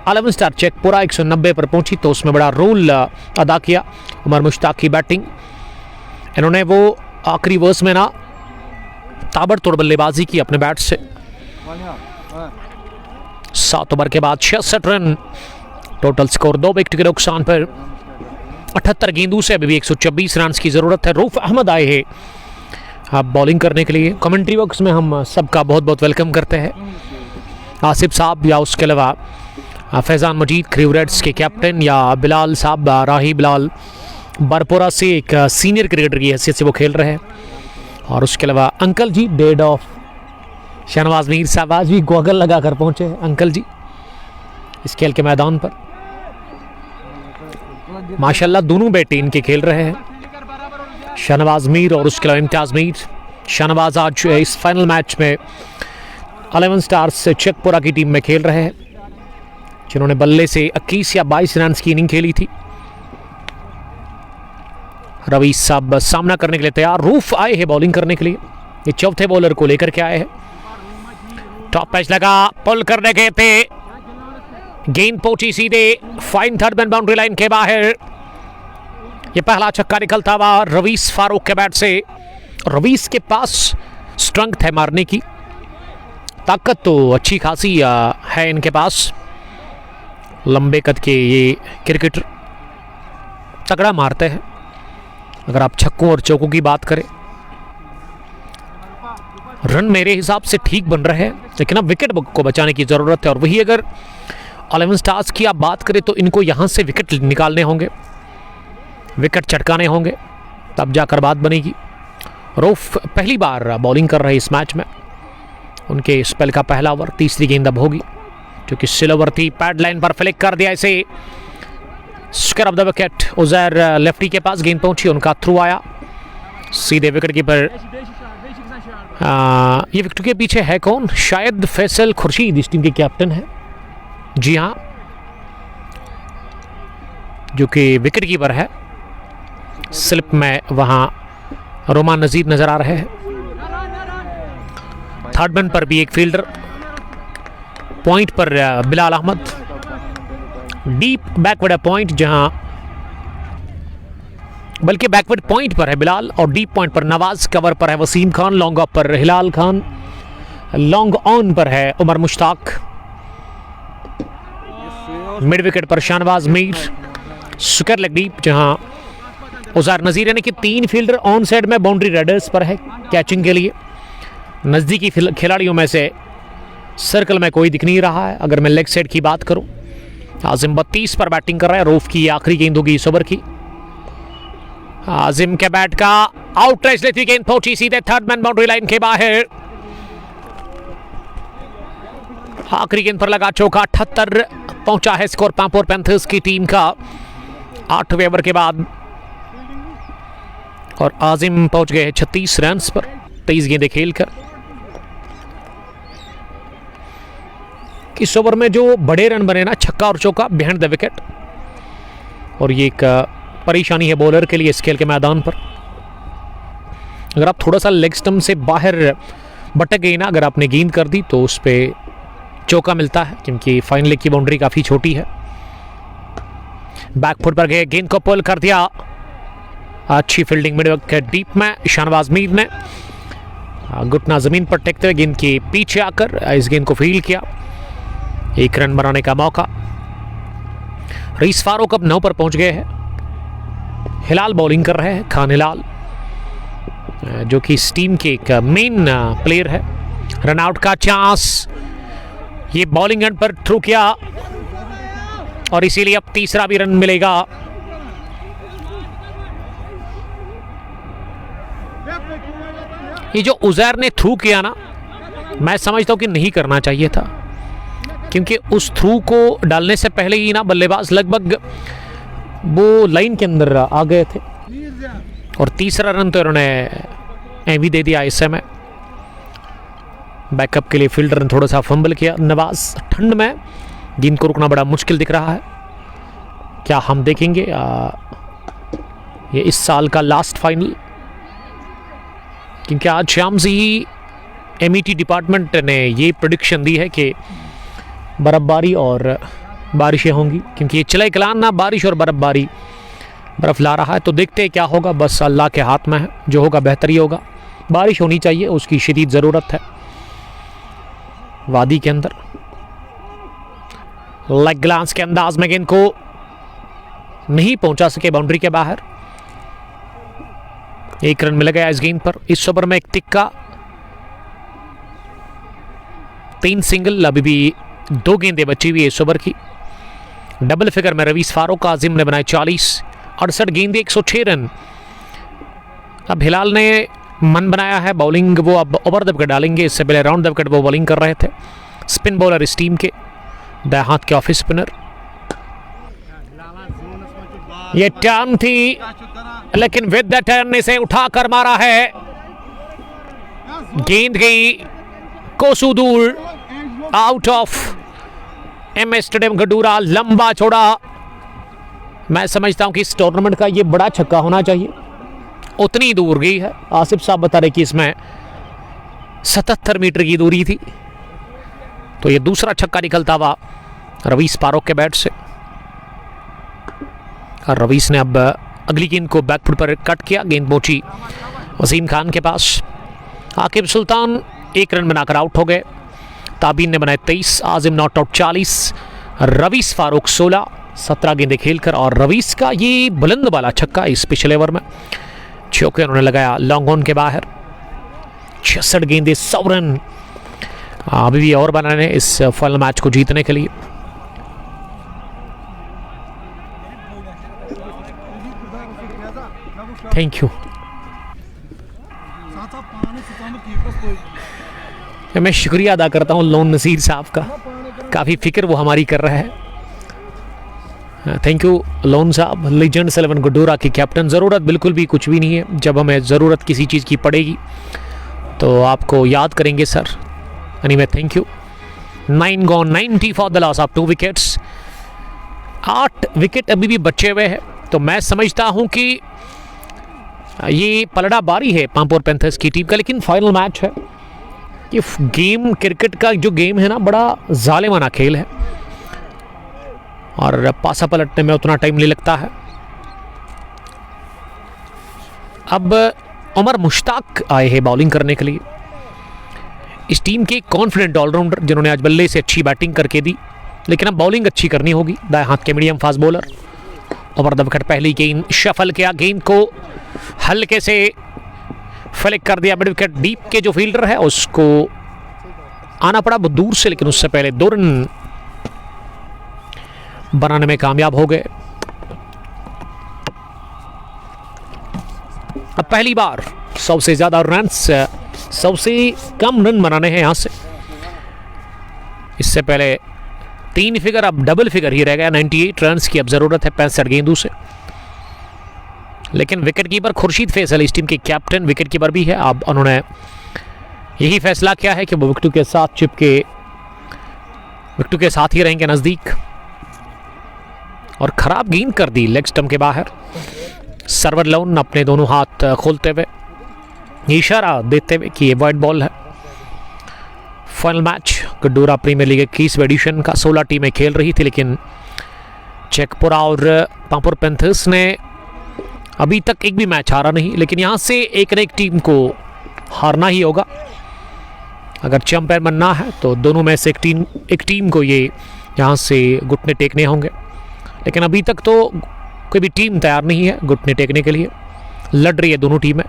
11 स्टार चेकपुरा 190 पर पहुंची तो उसमें बड़ा रोल अदा किया उमर मुश्ताक की बैटिंग। इन्होंने वो आखिरी ओवर्स में ना ताबड़तोड़ बल्लेबाजी की अपने बैट से। 7 ओवर के बाद 66 रन, टोटल स्कोर 2 विकेट के नुकसान पर। 78 गेंदों से अभी भी 126 रन की जरूरत है। रूफ अहमद आए हैं अब बॉलिंग करने के लिए। कमेंट्री बॉक्स में हम सबका बहुत बहुत वेलकम करते हैं। आसिफ साहब या उसके अलावा फैज़ान मजीद क्रीव रेड्स के कैप्टन, या बिलाल साहब, राही बिलाल बरपोरा से एक सीनियर क्रिकेटर की हैसियत से वो खेल रहे हैं। और उसके अलावा uncle ji dad of Shahnawaz Mir sahab आज भी गॉगल लगा कर पहुँचे हैं अंकल जी इस खेल के मैदान पर। माशाल्लाह दोनों बेटे इनके खेल रहे हैं, शहनवाज मीर और उसके अलावा इम्तियाज़ मीर। शहनवाज आज इस फाइनल मैच में 11 स्टार्स से चेकपुरा की टीम में खेल रहे हैं, जिन्होंने बल्ले से 21 या 22 रन की इनिंग खेली थी। रवीश साहब सामना करने के लिए तैयार। रूफ आए हैं बॉलिंग करने के लिए, ये चौथे बॉलर को लेकर के आए हैं। टॉप पैच लगा, पुल करने गए थे, गेंद पहुंची सीधे fine third man boundary line के बाहर। ये पहला छक्का निकलता हुआ रवीश फारूक के बैट से। रवीश के पास स्ट्रेंथ है मारने की, ताकत तो अच्छी खासी है इनके पास। लंबे कद के ये क्रिकेटर तगड़ा मारते हैं। अगर आप छक्कों और चौकों की बात करें, रन मेरे हिसाब से ठीक बन रहे हैं, लेकिन अब विकेट को बचाने की ज़रूरत है। और वही अगर 11 स्टार्स की आप बात करें तो इनको यहाँ से विकेट निकालने होंगे, विकेट चटकाने होंगे, तब जाकर बात बनेगी। रऊफ पहली बार बॉलिंग कर रहे इस मैच में। उनके स्पेल का पहला ओवर, तीसरी गेंद अब होगी, क्योंकि सिलोवर थी। पैड लाइन पर फ्लिक कर दिया इसे, square of the wicket. Uzair lefty के पास गेंद पहुंची, उनका थ्रू आया सीधे विकेट कीपर। ये विकेट के पीछे है कौन? शायद फैसल खुर्शीद इस टीम के कैप्टन है। जी हाँ, जो कि विकेट कीपर है। स्लिप में वहां रोमान नजीर नजर आ रहे हैं। थर्ड मैन पर भी एक फील्डर, पॉइंट पर Bilal Ahmad. Deep backward point, जहां बल्कि बैकवर्ड पॉइंट पर है बिलाल, और डीप पॉइंट पर नवाज, कवर पर है वसीम खान, लॉन्ग ऑफ पर हिलाल खान, लॉन्ग ऑन पर है उमर मुश्ताक, मिड विकेट पर Shahnawaz Mir, square leg deep, जहां उज़ैर नज़ीर, यानी कि 3 फील्डर ऑन साइड में बाउंड्री रेडर्स पर है कैचिंग के लिए। नज़दीकी खिलाड़ियों में से सर्कल में कोई दिख नहीं रहा है। अगर मैं लेग साइड की बात करूं, आजिम 32 पर बैटिंग कर रहा है। रूफ की आखिरी गेंद होगी इस ओवर की। आजिम के बैट का आउट रेस लेती गेंद पहुंची सीधे थर्ड मैन बाउंड्री लाइन के बाहर। आखिरी गेंद पर लगा चौका। 78 पहुंचा है स्कोर पांपोर पैंथर्स की टीम का 8वें ओवर के बाद, और आजिम पहुंच गए 36 रन पर 23 गेंदें खेलकर। इस ओवर में जो बड़े रन बने ना, छक्का और चौका बिहाइंड द विकेट, और ये एक परेशानी है बॉलर के लिए इस खेल के मैदान पर। अगर आप थोड़ा सा लेग स्टंप से बाहर भटक गई ना, अगर आपने गेंद कर दी तो उस पर चौका मिलता है, क्योंकि फाइन लेग की बाउंड्री काफ़ी छोटी है। बैकफुट पर गए, गेंद को पुल कर दिया। अच्छी फील्डिंग मिड विकेट डीप में शहनवाज मीर ने घुटना जमीन पर टेकते हुए गेंद के पीछे आकर इस गेंद को फील्ड किया। 1 रन बनाने का मौका। रईस फारूक अब 9 पर पहुंच गए हैं। हिलाल बॉलिंग कर रहे हैं, खान हिलाल, जो कि इस टीम के एक मेन प्लेयर है। रन आउट का चांस, ये बॉलिंग एंड पर थ्रू किया, और इसीलिए अब तीसरा भी रन मिलेगा। ये जो उजैर ने थ्रू किया ना, मैं समझता हूं कि नहीं करना चाहिए था, क्योंकि उस थ्रू को डालने से पहले ही ना बल्लेबाज लगभग वो लाइन के अंदर आ गए थे, और तीसरा रन तो इन्होंने भी दे दिया इस समय। बैकअप के लिए फील्डर ने थोड़ा सा फंबल किया। नवाज, ठंड में गेंद को रुकना बड़ा मुश्किल दिख रहा है। क्या हम देखेंगे ये इस साल का लास्ट फाइनल, क्योंकि आज शाम से ही MET डिपार्टमेंट ने ये प्रेडिक्शन दी है कि बर्फ़बारी और बारिशें होंगी, क्योंकि ये चिलाई कलान ना बारिश और बर्फ़बारी बर्फ़ ला रहा है। तो देखते हैं क्या होगा, बस अल्लाह के हाथ में है, जो होगा बेहतर ही होगा। बारिश होनी चाहिए, उसकी शदीद ज़रूरत है वादी के अंदर। लेग ग्लांस के अंदाज में गेंद को नहीं पहुंचा सके बाउंड्री के बाहर। 1 रन मिल गया इस गेंद पर। इस ओवर में एक तिक्का, 3 सिंगल, अभी भी 2 गेंदें बची हुई है इस ओवर की। डबल फिगर में रवीस फारूक, आजिम ने बनाए 40, 68 गेंदें, 106 रन। अब हिलाल ने मन बनाया है बॉलिंग, वो अब ओवर द विकेट डालेंगे। इससे पहले राउंड द विकेट वो बॉलिंग कर रहे थे। स्पिन बॉलर इस टीम के, दाएं हाथ के ऑफ स्पिनर। ये टर्न थी, लेकिन विद द टर्न इसे उठाकर मारा है। गेंद गई कोसों दूर, आउट ऑफ MS स्टेडियम गडूरा। लंबा छोड़ा, मैं समझता हूं कि इस टूर्नामेंट का ये बड़ा छक्का होना चाहिए, उतनी दूर गई है। आसिफ साहब बता रहे कि इसमें 77 मीटर की दूरी थी। तो ये दूसरा छक्का निकलता हुआ रवीस फारूक के बैट से, और रवीस ने अब अगली गेंद को बैकफुट पर कट किया। गेंद पहुंची वसीम खान के पास। आकिब सुल्तान 1 रन बनाकर आउट हो गए। ताबीन ने बनाए 23, आजिम नॉट आउट 40, रवीस फारूक 16, 17 गेंदें खेलकर। और रवीस का ये बुलंद वाला छक्का इस पिछले ओवर में, चौके उन्होंने लगाया लॉन्ग ऑन के बाहर। 66 गेंदें, 100 रन अभी भी और बनाने इस फाइनल मैच को जीतने के लिए। Thank you. मैं शुक्रिया अदा करता हूँ लोन नसीर साहब का, काफ़ी फिक्र वो हमारी कर रहे हैं। थैंक यू लोन साहब, लीजेंड्स 11 गडूरा के कैप्टन। ज़रूरत बिल्कुल भी कुछ भी नहीं है, जब हमें ज़रूरत किसी चीज़ की पड़ेगी तो आपको याद करेंगे sir. Anyway thank you. 9 gone, 90 for the loss of 2 wickets. 8 wicket अभी भी बचे हुए हैं। तो मैं समझता हूँ कि ये पलड़ा बारी है पांपोर पैंथर्स की टीम का, लेकिन फाइनल मैच है। ये गेम, क्रिकेट का जो गेम है ना, बड़ा जालिमाना खेल है और पासा पलटने में उतना टाइम नहीं लगता है। अब उमर मुश्ताक आए हैं बॉलिंग करने के लिए। इस टीम के कॉन्फिडेंट ऑलराउंडर, जिन्होंने आज बल्ले से अच्छी बैटिंग करके दी, लेकिन अब बॉलिंग अच्छी करनी होगी। दाएं हाथ के medium fast bowler. Over the wicket पहली गेंद शफल किया, गेंद को हल्के से फ्लिक कर दिया मिड विकेट। डीप के जो फील्डर है उसको आना पड़ा बहुत दूर से, लेकिन उससे पहले 2 रन बनाने में कामयाब हो गए। अब पहली बार 100 से ज्यादा रन, 100 से कम रन बनाने हैं यहां से। इससे पहले 3 फिगर, अब डबल फिगर ही रह गया। 98 रन की अब जरूरत है 65 गेंदों से। लेकिन विकेट कीपर खुर्शीद फैसल इस टीम के कैप्टन विकेट कीपर भी है। अब उन्होंने यही फैसला किया है कि वो विकेटों के साथ चिपके, विकेटों के साथ ही रहेंगे नजदीक। और खराब गेंद कर दी लेग स्टंप के बाहर। सर्वर लोन अपने दोनों हाथ खोलते हुए इशारा देते हुए कि ये वाइड बॉल है। Final match Gadoora premier league 21वें एडिशन का 16 टीमें खेल रही थी, लेकिन चेकपुरा और पांपोर पैंथर्स ने अभी तक एक भी मैच हारा नहीं। लेकिन यहाँ से एक न एक टीम को हारना ही होगा अगर चैंपियन बनना है। तो दोनों में से एक टीम को ये यहाँ से घुटने टेकने होंगे। लेकिन अभी तक तो कोई भी टीम तैयार नहीं है घुटने टेकने के लिए। लड़ रही है दोनों टीमें।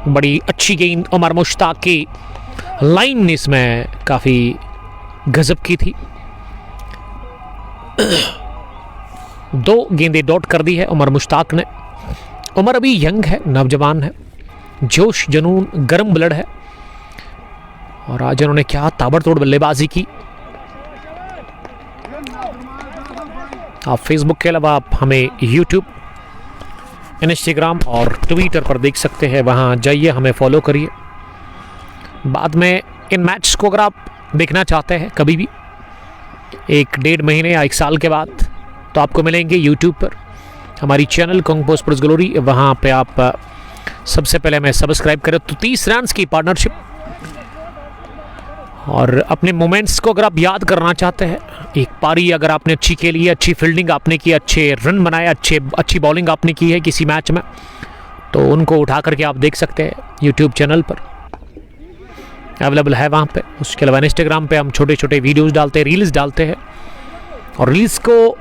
बड़ी अच्छी गेंद उमर मुश्ताक की, लाइन इसमें काफ़ी गजब की थी। 2 गेंदें डॉट कर दी है उमर मुश्ताक ने। उमर अभी यंग है, नौजवान है, जोश जुनून, गर्म ब्लड है। और आज उन्होंने क्या ताबड़तोड़ बल्लेबाजी की। आप फेसबुक के अलावा आप हमें यूट्यूब, इंस्टाग्राम और ट्विटर पर देख सकते हैं। वहाँ जाइए, हमें फॉलो करिए। बाद में इन मैच को अगर आप देखना चाहते हैं कभी भी 1-1.5 महीने या 1 साल के बाद, तो आपको मिलेंगे यूट्यूब पर हमारी चैनल कुंग स्पोर्ट्स ग्लोरी। वहाँ पे आप सबसे पहले हमें सब्सक्राइब करें। तो 30 रन की पार्टनरशिप, और अपने मोमेंट्स को अगर आप याद करना चाहते हैं, एक पारी अगर आपने अच्छी खेली है, अच्छी फील्डिंग आपने की, अच्छे रन बनाए, अच्छी बॉलिंग आपने की है किसी मैच में, तो उनको उठा करके आप देख सकते हैं यूट्यूब चैनल पर अवेलेबल है वहाँ पे। उसके अलावा इंस्टाग्राम पे हम छोटे छोटे वीडियोस डालते हैं, रील्स डालते हैं, और रील्स को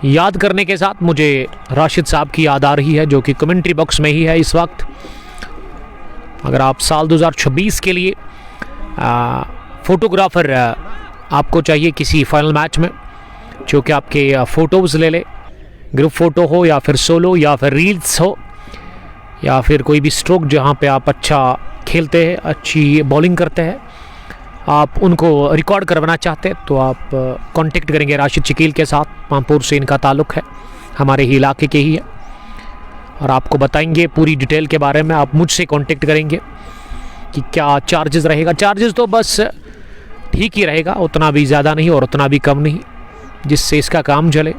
याद करने के साथ मुझे राशिद साहब की याद आ रही है, जो कि कमेंट्री बॉक्स में ही है इस वक्त। अगर आप साल 2026 के लिए फोटोग्राफर आपको चाहिए किसी फाइनल मैच में, जो कि आपके फ़ोटोज़ ले ले, ग्रुप फ़ोटो हो या फिर सोलो या फिर रील्स हो या फिर कोई भी स्ट्रोक जहां पे आप अच्छा खेलते हैं, अच्छी बॉलिंग करते हैं, आप उनको रिकॉर्ड करवाना चाहते हैं, तो आप कांटेक्ट करेंगे राशिद शकील के साथ। पामपुर से इनका ताल्लुक़ है, हमारे ही इलाके के ही है, और आपको बताएंगे पूरी डिटेल के बारे में। आप मुझसे कांटेक्ट करेंगे कि क्या चार्जेस रहेगा। चार्जेस तो बस ठीक ही रहेगा, उतना भी ज़्यादा नहीं और उतना भी कम नहीं, जिससे इसका काम चले।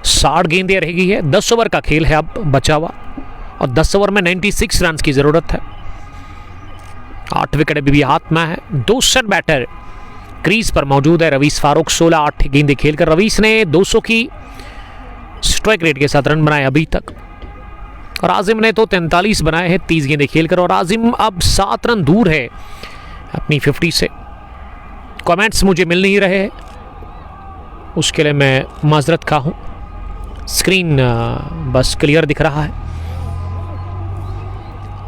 60 गेंदें रहेगी है, 10 ओवर का खेल है अब बचा हुआ, और 10 ओवर में 96 रन की ज़रूरत है। 8 विकेट अभी हाथ में है। 2 सेट बैटर क्रीज पर मौजूद है। रवीश फारूक 16-8 गेंदें खेलकर रवीश ने 200 की स्ट्राइक रेट के साथ रन बनाए अभी तक, और आजिम ने तो 43 बनाए हैं 30 गेंदें खेलकर, और आजिम अब 7 रन दूर है अपनी 50 से। कमेंट्स मुझे मिल नहीं रहे, उसके लिए मैं माजरत खा हूँ। स्क्रीन बस क्लियर दिख रहा है।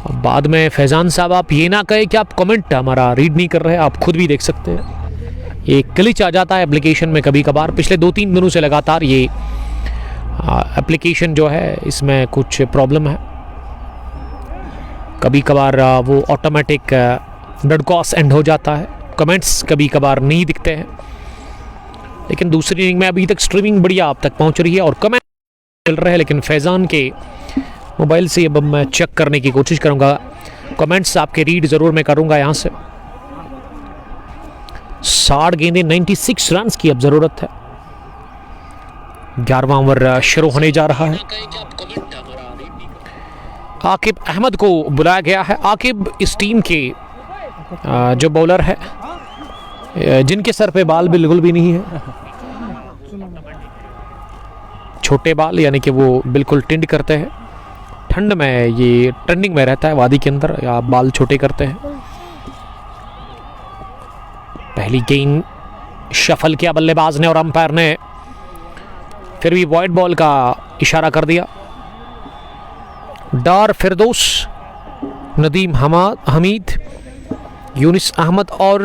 अब बाद में फैज़ान साहब आप ये ना कहे कि आप कमेंट हमारा रीड नहीं कर रहे हैं, आप खुद भी देख सकते हैं। ये ग्लिच आ जाता है एप्लीकेशन में कभी कभार। पिछले 2-3 दिनों से लगातार ये एप्लीकेशन जो है इसमें कुछ प्रॉब्लम है। कभी कभार वो ऑटोमेटिक डेड कॉस एंड हो जाता है, कमेंट्स कभी कभार नहीं दिखते हैं। लेकिन दूसरी इनिंग में अभी तक स्ट्रीमिंग बढ़िया आप तक पहुंच रही है और कमेंट मिल रहे हैं। लेकिन फैज़ान के मोबाइल से अब मैं चेक करने की कोशिश करूंगा, कमेंट्स आपके रीड ज़रूर मैं करूंगा यहाँ से। 60 गेंदें 96 रन की अब ज़रूरत है। 11वां ओवर शुरू होने जा रहा है। आकिब अहमद को बुलाया गया है। आकिब इस टीम के जो बॉलर है जिनके सर पे बाल बिल्कुल भी नहीं है, छोटे बाल, यानी कि वो बिल्कुल टिंड करते हैं। ठंड में ये ट्रेंडिंग में रहता है वादी के अंदर, या बाल छोटे करते हैं। पहली गेंद शफल किया बल्लेबाज ने और अंपायर ने फिर भी वाइड बॉल का इशारा कर दिया। डार फिरदौस, नदीम हमीद, यूनिस अहमद और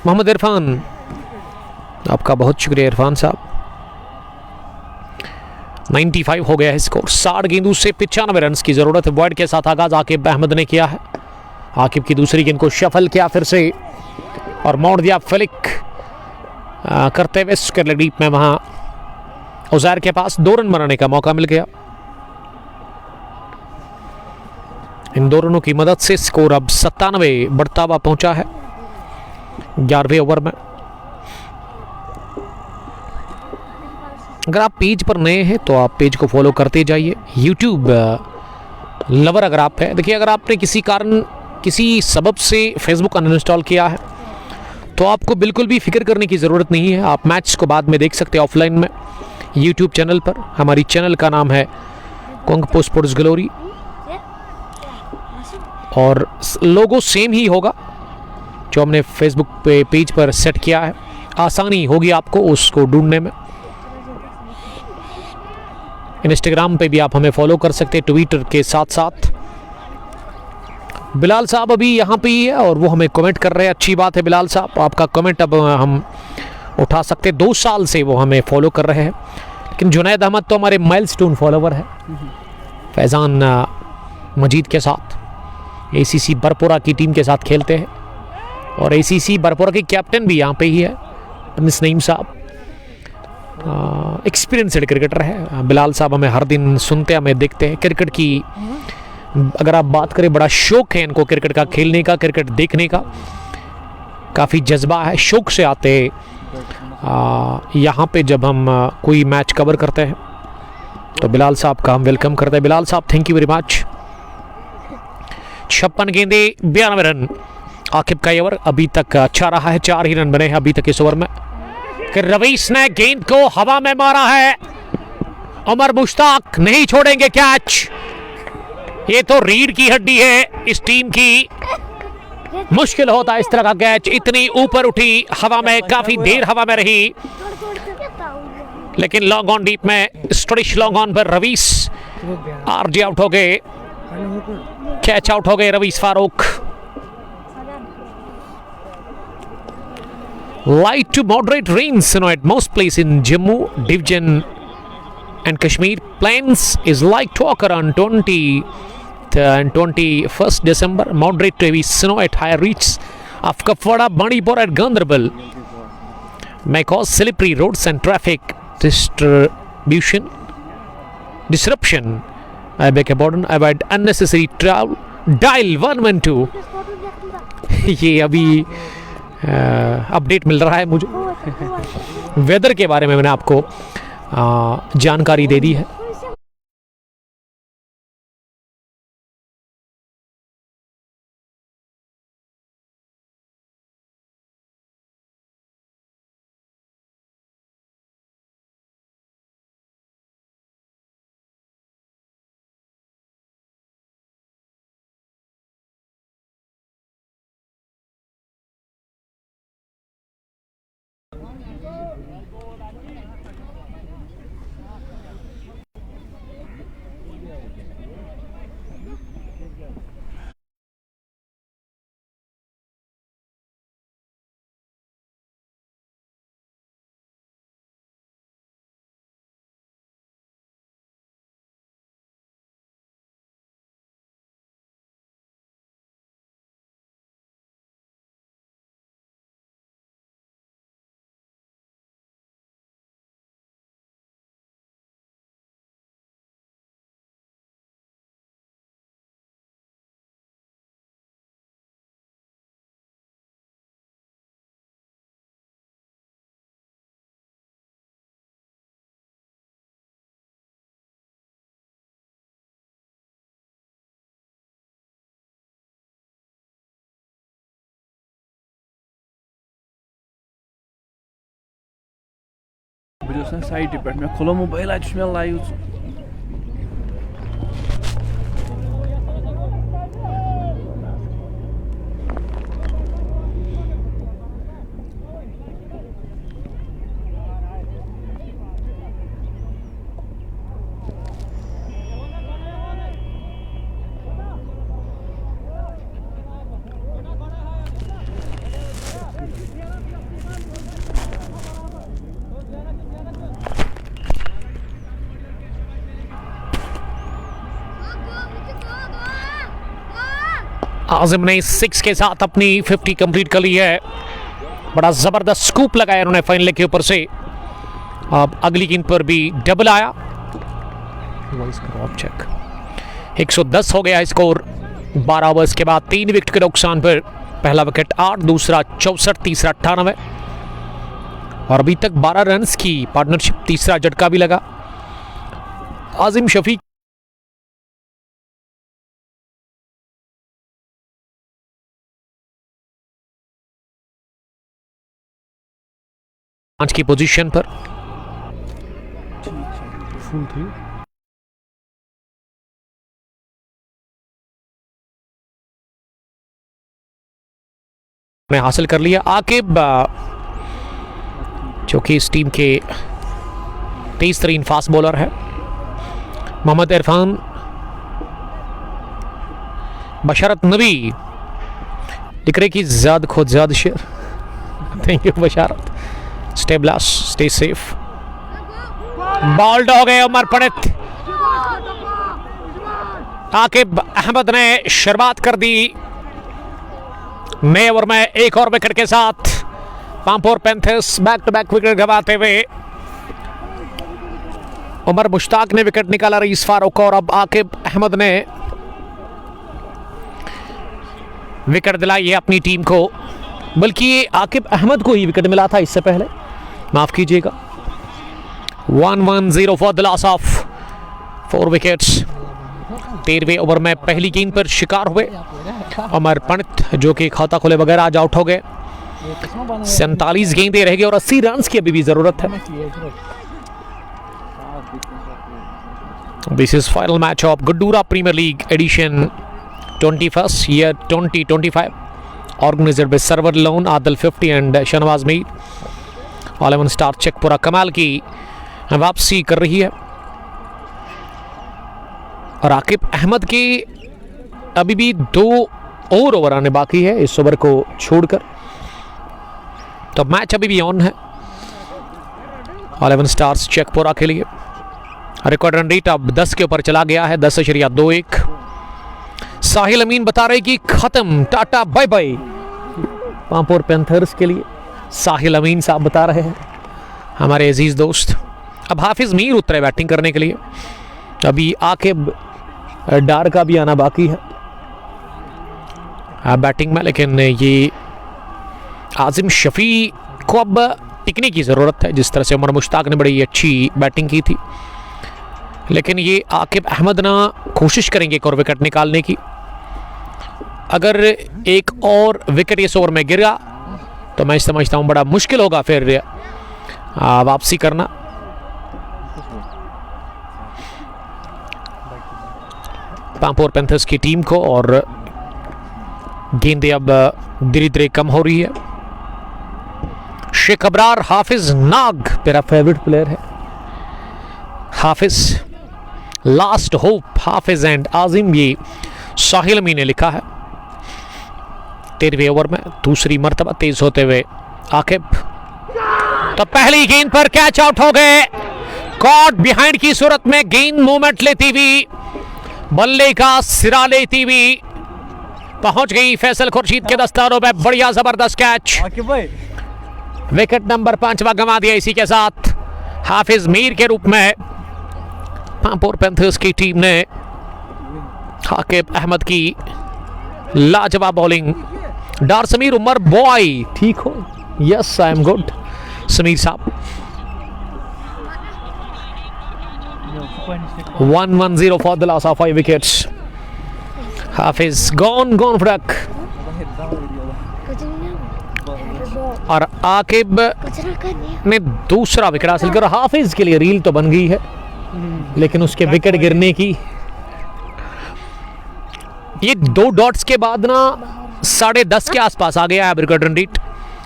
मोहम्मद इरफान। आपका बहुत शुक्रिया इरफान साहब। 95 हो गया है स्कोर। 60 गेंदों से 95 रन की जरूरत है। वाइड के साथ आगाज आकिब अहमद ने किया है। आकिब की दूसरी गेंद को शफल किया फिर से और मोड़ दिया फ्लिक करते हुए स्क्वायर डीप में। वहां उजैर के पास 2 रन बनाने का मौका मिल गया। इन दो रनों की मदद से स्कोर अब 97 बढ़ता हुआ पहुंचा है 11वें ओवर में। अगर आप पेज पर नए हैं तो आप पेज को फॉलो करते जाइए। यूट्यूब लवर अगर आप है, देखिए अगर आपने किसी कारण किसी सबब से फेसबुक अनइंस्टॉल किया है तो आपको बिल्कुल भी फिक्र करने की ज़रूरत नहीं है। आप मैच को बाद में देख सकते हैं ऑफलाइन में यूट्यूब चैनल पर। हमारी चैनल का नाम है कुंग स्पोर्ट्स ग्लोरी और लोगो सेम ही होगा जो हमने फेसबुक पे पेज पर सेट किया है। आसानी होगी आपको उसको ढूंढने में। इंस्टाग्राम पे भी आप हमें फॉलो कर सकते हैं ट्विटर के साथ साथ। बिलाल साहब अभी यहाँ पे ही है और वो हमें कमेंट कर रहे हैं। अच्छी बात है बिलाल साहब, आपका कमेंट अब हम उठा सकते हैं। 2 साल से वो हमें फॉलो कर रहे हैं। लेकिन जुनैद अहमद तो हमारे माइलस्टोन फॉलोवर है फैज़ान मजीद के साथ। ACC बरपोरा की टीम के साथ खेलते हैं और ACC बरपोरा के कैप्टन भी यहाँ पे ही है अनिस नईम साहब। एक्सपीरियंसड क्रिकेटर है बिलाल साहब। हमें हर दिन सुनते, हमें देखते हैं। क्रिकेट की अगर आप बात करें, बड़ा शौक है इनको क्रिकेट का, खेलने का, क्रिकेट देखने का काफ़ी जज्बा है, शौक से आते यहाँ पे जब हम कोई मैच कवर करते हैं। तो बिलाल साहब का हम वेलकम करते हैं। बिलाल साहब, थैंक यू वेरी मच। 56 गेंदे 92 रन आकिब का ये ओवर अभी तक अच्छा रहा है, 4 ही रन बने हैं अभी तक इस ओवर में। कि रवीश ने गेंद को हवा में मारा है, उमर मुश्ताक नहीं छोड़ेंगे कैच। ये तो रीढ़ की हड्डी है इस टीम की, मुश्किल होता है इस तरह का कैच। इतनी ऊपर उठी हवा में, काफी देर हवा में रही, लेकिन लॉन्ग ऑन डीप में स्टोरिश लॉन्ग ऑन पर रवीश आरजे आउट हो गए, कैच आउट हो गए Ravish Farooq. Light to moderate rains at most places in Jammu division and Kashmir. Plains is like to occur on 20th and 21st December. Moderate to heavy snow at higher reaches of Kupwara, Manipur and Gandarbal may cause slippery roads and traffic disruption. I beg your pardon. Avoid unnecessary travel. Dial 112. ये अभी update मिल रहा है मुझे weather के बारे में, मैंने आपको जानकारी दे दी है। साइड पे मैं खोलो मोबाइल आज मैं लाइव आजिम ने 6 के साथ अपनी 50 कंप्लीट कर ली है। बड़ा जबरदस्त स्कूप लगाया उन्होंने फाइनल लेग के ऊपर से। अब अगली गेंद पर भी डबल आया, 110 हो गया स्कोर 12 ओवर्स के बाद। 3 विकेट के नुकसान पर पहला विकेट 8, दूसरा 64, तीसरा 98 और अभी तक 12 रन्स की पार्टनरशिप। तीसरा झटका भी लगा आजिम शफीक। पांच की पोजीशन पर फुल थी। ने हासिल कर लिया। आकिब जो कि इस टीम के तेज तरीन फास्ट बॉलर है। मोहम्मद इरफान, बशारत नबी लिख रहे कि ज़्यादा खुद ज़्यादा share. Thank you Basharat. Stay blessed, stay safe. Bowled हो गए उमर पंडित। आकिब अहमद ने शुरुआत कर दी नए ओवर में एक और विकेट के साथ। Pampore panthers back to back wicket गंवाते हुए उमर मुश्ताक ने विकेट निकाला रईस फारूक और अब आकिब अहमद ने विकेट दिलाई है अपनी टीम को, बल्कि ये आकिब अहमद को ही विकेट मिला था इससे पहले, माफ कीजिएगा। 1-1-0 for the loss of 4 wickets. 13वें ओवर में पहली गेंद पर शिकार हुए अमर पंडित, जो कि खाता खोले बगैर आज आउट हो गए। 47 गेंदें रह गई और 80 रन की अभी भी जरूरत है। This is final match of Gudoora premier league edition 21st year 2025, organised by Sarwar Lone, Adil 50 and Shahnawaz Mir. 11 star Chekpora कमाल की वापसी कर रही है और आकिब अहमद की अभी भी 2 और ओवर आने बाकी है इस ओवर को छोड़कर, तो मैच अभी भी ऑन है। 11 स्टार्स चेकपुरा के लिए रिकॉर्ड रन रेट अब 10 के ऊपर चला गया है, 10.21। साहिल अमीन बता रहे कि खत्म, tata bye bye Pampore panthers के लिए। साहिल अमीन साहब बता रहे हैं, हमारे अजीज दोस्त। अब हाफिज मीर उतरे बैटिंग करने के लिए, अभी आकिब डार का भी आना बाकी है बैटिंग में, लेकिन ये आजिम शफी को अब टिकने की ज़रूरत है। जिस तरह से उमर मुश्ताक ने बड़ी अच्छी बैटिंग की थी, लेकिन ये आकिब अहमद ना कोशिश करेंगे एक और विकेट निकालने की। अगर एक और विकेट इस ओवर में गिरा तो मैं समझता हूँ बड़ा मुश्किल होगा फिर वापसी करना। पांपोर पैंथर्स की टीम को, और गेंदें अब धीरे धीरे कम हो रही है। शेख अबरार, हाफिज नाग मेरा फेवरेट प्लेयर है। हाफिज लास्ट होप, हाफिज एंड आजिम, ये साहिल अमीन ने लिखा है। 13वें ओवर में दूसरी मर्तबा तेज होते हुए आकिब, तो पहली गेंद पर कैच आउट हो गए। कॉट बिहाइंड की सूरत में गेंद मूवमेंट लेती हुई, बल्ले का सिरा लेती हुई पहुंच गई फैसल खुर्शीद के दस्तारों में। बढ़िया जबरदस्त कैच, विकेट नंबर 5वां गंवा दिया। इसी के साथ हाफिज मीर के रूप में पांपोर पैंथर्स की टीम ने आकिब अहमद की लाजवाब बॉलिंग। डार समीर उमर बॉय, ठीक हो? Yes I am good Sameer साहब। 1-1-0 for the loss of 5 wickets. Hafiz gone फड़क, और आकिब ने दूसरा विकेट हासिल कर। हाफिज के लिए रील तो बन गई है, लेकिन उसके विकेट गिरने की, ये 2 डॉट्स के बाद ना 10.5 के आसपास आ गया है रिकॉर्ड रन रेट,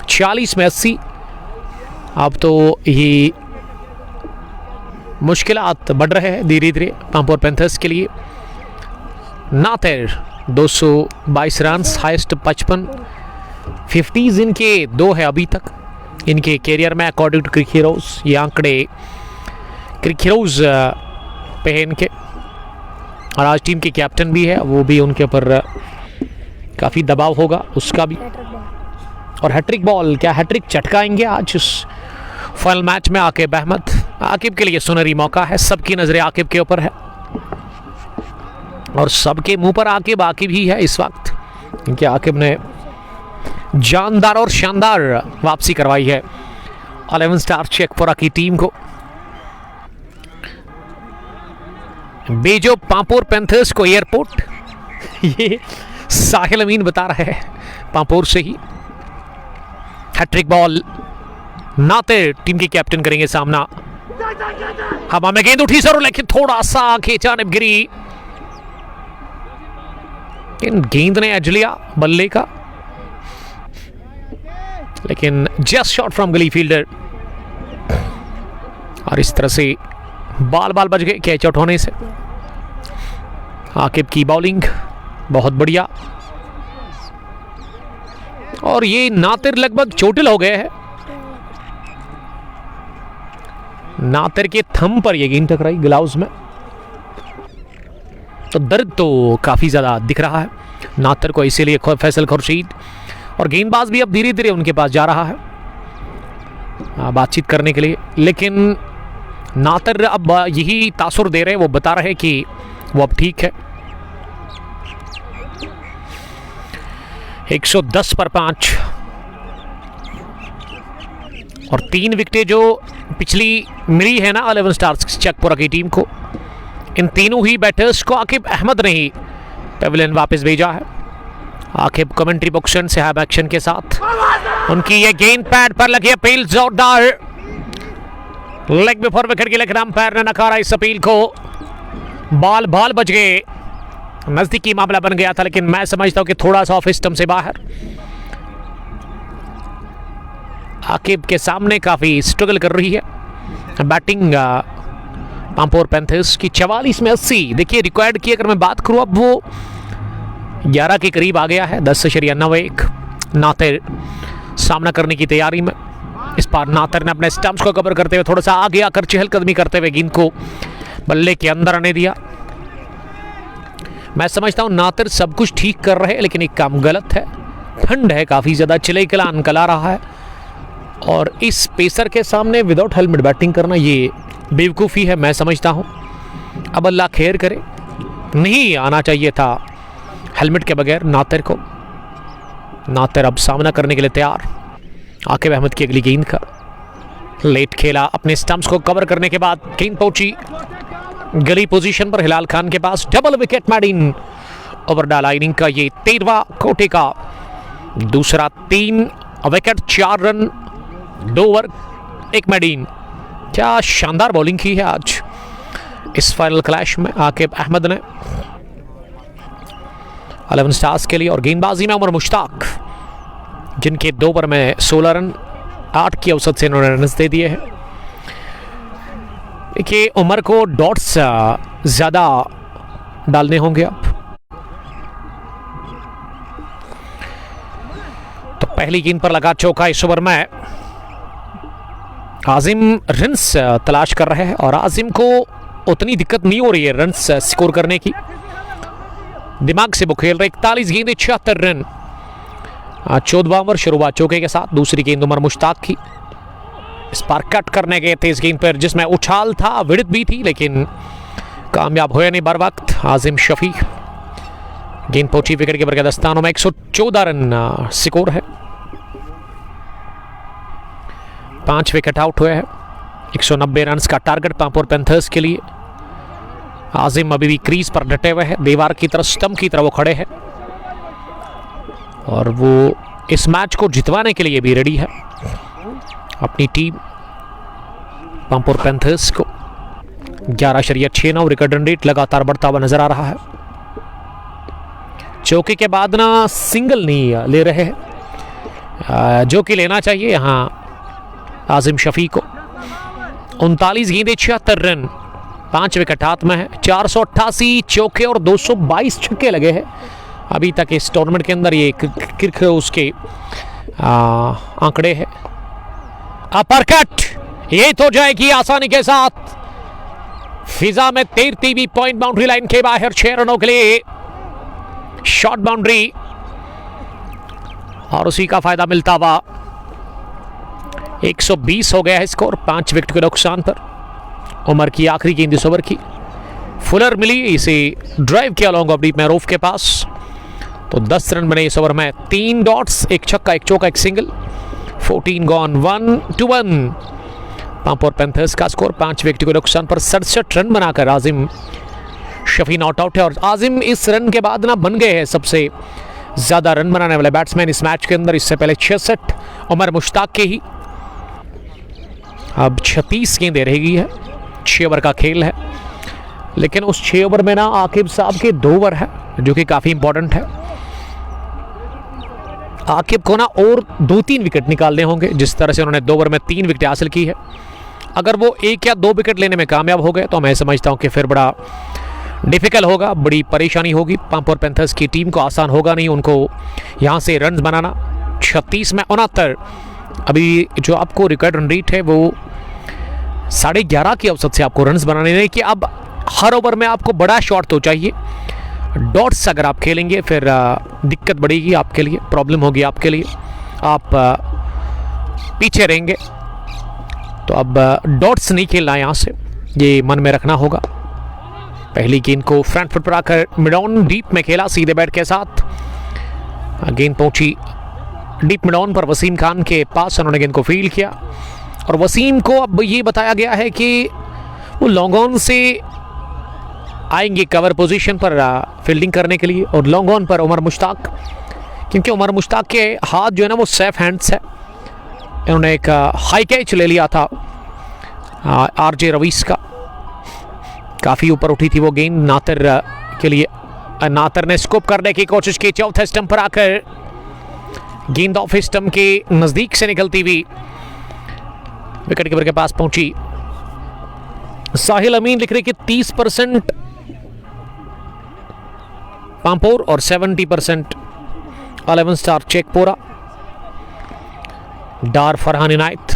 46 में 80। अब तो ये मुश्किलात बढ़ रहे हैं धीरे धीरे पांपोर पैंथर्स के लिए। नातिर 222 रन, हाइस्ट 55, 50s इनके 2 है अभी तक इनके कैरियर में अकॉर्डिंग टू क्रिक हीरोज। ये आंकड़े क्रिक हीरोज पे है इनके, और आज टीम के कैप्टन भी है, वो भी उनके ऊपर काफ़ी दबाव होगा उसका भी। और हैट्रिक बॉल, क्या हैट्रिक चटकाएंगे आज इस फाइनल मैच में आकिब अहमद? आकिब के लिए सुनहरी मौका है, सबकी नजरें आकिब के ऊपर है और सबके मुंह पर आकिब ही है इस वक्त, क्योंकि आकिब ने जानदार और शानदार वापसी करवाई है 11 स्टार चेकपुरा की टीम को। बेजो पांपोर पैंथर्स को एयरपोर्ट, ये साहिल अमीन बता रहे हैं पांपोर से ही। हैट्रिक बॉल, नाते टीम के कैप्टन करेंगे सामना। हवा में गेंद उठी जरूर, लेकिन थोड़ा सा जानिब गिरी। इन गेंद ने एज लिया बल्ले का, लेकिन जस्ट शॉट फ्रॉम गली फील्डर, और इस तरह से बाल बच गए कैच आउट होने से। आकिब की बॉलिंग बहुत बढ़िया, और ये नातिर लगभग चोटिल हो गए हैं। नातिर के थंब पर ये गेंद टकराई ग्लव्स में, तो दर्द तो काफी ज्यादा दिख रहा है नातिर को, इसीलिए फैसल खुर्शीद और गेंदबाज भी अब धीरे धीरे उनके पास जा रहा है बातचीत करने के लिए। लेकिन नातिर अब यही तासुर दे रहे हैं, वो बता रहे कि वो अब ठीक है। 110 पर 5 और 3 विकेटें जो पिछली मिली है ना 11 स्टार्स चकपुरा की टीम को, इन तीनों ही बैटर्स को आकिब अहमद ने ही पेविलियन वापस भेजा है। आकिब कमेंट्री बॉक्स से हैव एक्शन के साथ उनकी ये गेंद पैड पर लगी अपील जोरदार, लेग बिफोर विकेट की, लेकिन अंपायर ने नकारा इस अपील को। बॉल बच गए, नजदीकी मामला बन गया था, लेकिन मैं समझता हूं कि थोड़ा सा ऑफ स्टंप से बाहर। आकिब के सामने काफी स्ट्रगल कर रही है बैटिंग पांपोर पैंथर्स की। 44 में 80 देखिए रिक्वायर्ड की अगर मैं बात करूं, अब वो 11 के करीब आ गया है। 10.91 नातिर सामना करने की तैयारी में। इस बार नातिर ने अपने स्टंप्स को कवर करते हुए थोड़ा सा आगे आकर चहलकदमी करते हुए गेंद को बल्ले के अंदर आने दिया। मैं समझता हूं नातिर सब कुछ ठीक कर रहे हैं, लेकिन एक काम गलत है। ठंड है काफी ज्यादा, चिले कलान कला रहा है, और इस पेसर के सामने विदाउट हेलमेट बैटिंग करना ये बेवकूफ़ी है। मैं समझता हूं अब अल्लाह खैर करे, नहीं आना चाहिए था हेलमेट के बगैर नातिर को। नातिर अब सामना करने के लिए तैयार। आकिब अहमद की अगली गेंद का लेट खेला, अपने स्टंप्स को कवर करने के बाद गेंद पहुंची गली पोजीशन पर हिलाल खान के पास। डबल विकेट मैडिन ओवर डाला इनिंग का ये 13वां कोटे का दूसरा 3 विकेट 4 रन 2 ओवर 1 मैडिन। क्या शानदार बॉलिंग की है आज इस फाइनल क्लैश में आकिब अहमद ने 11 स्टार्स के लिए। और गेंदबाजी में उमर मुश्ताक, जिनके 2 ओवर में 16 रन 8 की औसत से इन्होंने रन दे दिए हैं। देखिए उमर को डॉट्स ज्यादा डालने होंगे अब। तो पहली गेंद पर लगा चौका इस ओवर में। आजिम रन्स तलाश कर रहे हैं और आजिम को उतनी दिक्कत नहीं हो रही है रन्स स्कोर करने की, दिमाग से वो खेल रहे। 41 गेंदें 76 रन। 14वां ओवर शुरुआत चौके के साथ। दूसरी गेंद उमर मुश्ताक की, इस बार कट करने गए थे इस गेंद पर, जिसमें उछाल था, विड़त भी थी, लेकिन कामयाब हुए नहीं बर वक्त आजिम शफी। गेंद पहुंची विकेट कीपर के दस्तानों में। 114 रन स्कोर है। 5 विकेट आउट हुए हैं। 190 रन का टारगेट पांपोर पैंथर्स के लिए। आजिम अभी भी क्रीज पर डटे हुए हैं, दीवार की तरफ, स्टंप की तरफ वो खड़े हैं, और वो इस मैच को जितवाने के लिए भी रेडी है। अपनी टीम पांपोर पैंथर्स को 11.69 रिकॉर्ड रन रेट लगातार बढ़ता हुआ नजर आ रहा है। चौके के बाद ना सिंगल नहीं ले रहे हैं, जो कि लेना चाहिए यहां आजिम शफी को। 39 गेंदें 76 रन, 5 विकेट हाथ में है। 488 चौके और 222 छक्के लगे हैं अभी तक इस टूर्नामेंट के अंदर। ये उसके आंकड़े हैं। अपरकट ये तो जाएगी आसानी के साथ, फिजा में तैरती हुई पॉइंट बाउंड्री लाइन के बाहर 6 रनों के लिए शॉर्ट बाउंड्री, और उसी का फायदा मिलता हुआ 120 हो गया है स्कोर 5 विकेट के नुकसान पर। उमर की आखिरी गेंद इस ओवर की फुलर मिली, इसे ड्राइव किया लॉन्ग ऑफ डीप मैरोफ के पास। तो 10 रन बने इस ओवर में। 3 डॉट्स, 1 छक्का, 1 चौका, 1 सिंगल। 14 गॉन, 1-1 पांपोर पैंथर्स का स्कोर 5 विकेट के नुकसान पर 67 रन बनाकर आजिम शफी नॉट आउट है। और आजिम इस रन के बाद ना बन गए हैं सबसे ज्यादा रन बनाने वाले बैट्समैन इस मैच के अंदर। इससे पहले 66 उमर मुश्ताक के ही। अब 36 गेंदें रहेगी है, 6 ओवर का खेल है, लेकिन उस 6 ओवर में ना आकिब साहब के 2 ओवर है जो कि काफी इंपॉर्टेंट है। आकिब को ना और 2-3 विकेट निकालने होंगे, जिस तरह से उन्होंने 2 ओवर में 3 विकेट हासिल की है। अगर वो 1 या 2 विकेट लेने में कामयाब हो गए तो मैं समझता हूं कि फिर बड़ा डिफिकल्ट होगा, बड़ी परेशानी होगी। पांपोर पैंथर्स की टीम को आसान होगा नहीं उनको यहां से रन बनाना। 36 में 69 अभी जो आपको रिकॉर्ड रन रेट है वो 11.5 की औसत से आपको रन्स बनाने हैं कि अब हर ओवर में आपको बड़ा शॉट तो चाहिए। डॉट्स अगर आप खेलेंगे फिर दिक्कत बढ़ेगी आपके लिए, प्रॉब्लम होगी आपके लिए, आप पीछे रहेंगे। तो अब डॉट्स नहीं खेलना यहाँ से, ये मन में रखना होगा। पहली गेंद को फ्रंट फुट पर आकर मिड ऑन डीप में खेला सीधे बैट के साथ। गेंद पहुंची डीप मिड ऑन पर वसीम खान के पास, उन्होंने गेंद को फील्ड किया और वसीम को अब ये बताया गया है कि वो लॉन्ग ऑन से आएंगे कवर पोजीशन पर फील्डिंग करने के लिए, और लॉन्ग ऑन पर उमर मुश्ताक, क्योंकि उमर मुश्ताक के हाथ जो है ना वो सेफ हैंड्स है। इन्होंने एक हाई कैच ले लिया था आरजे रवीस का, काफ़ी ऊपर उठी थी वो गेंद नातिर के लिए। नातिर ने स्कोप करने की कोशिश की, चौथे स्टंप पर आकर गेंद ऑफ स्टंप के नज़दीक से निकलती हुई विकेट कीपर के पास पहुंची। साहिल अमीन लिख रहे कि 30% पामपोर और 70% 11 स्टार चेकपोरा। डार फरहान इनायत,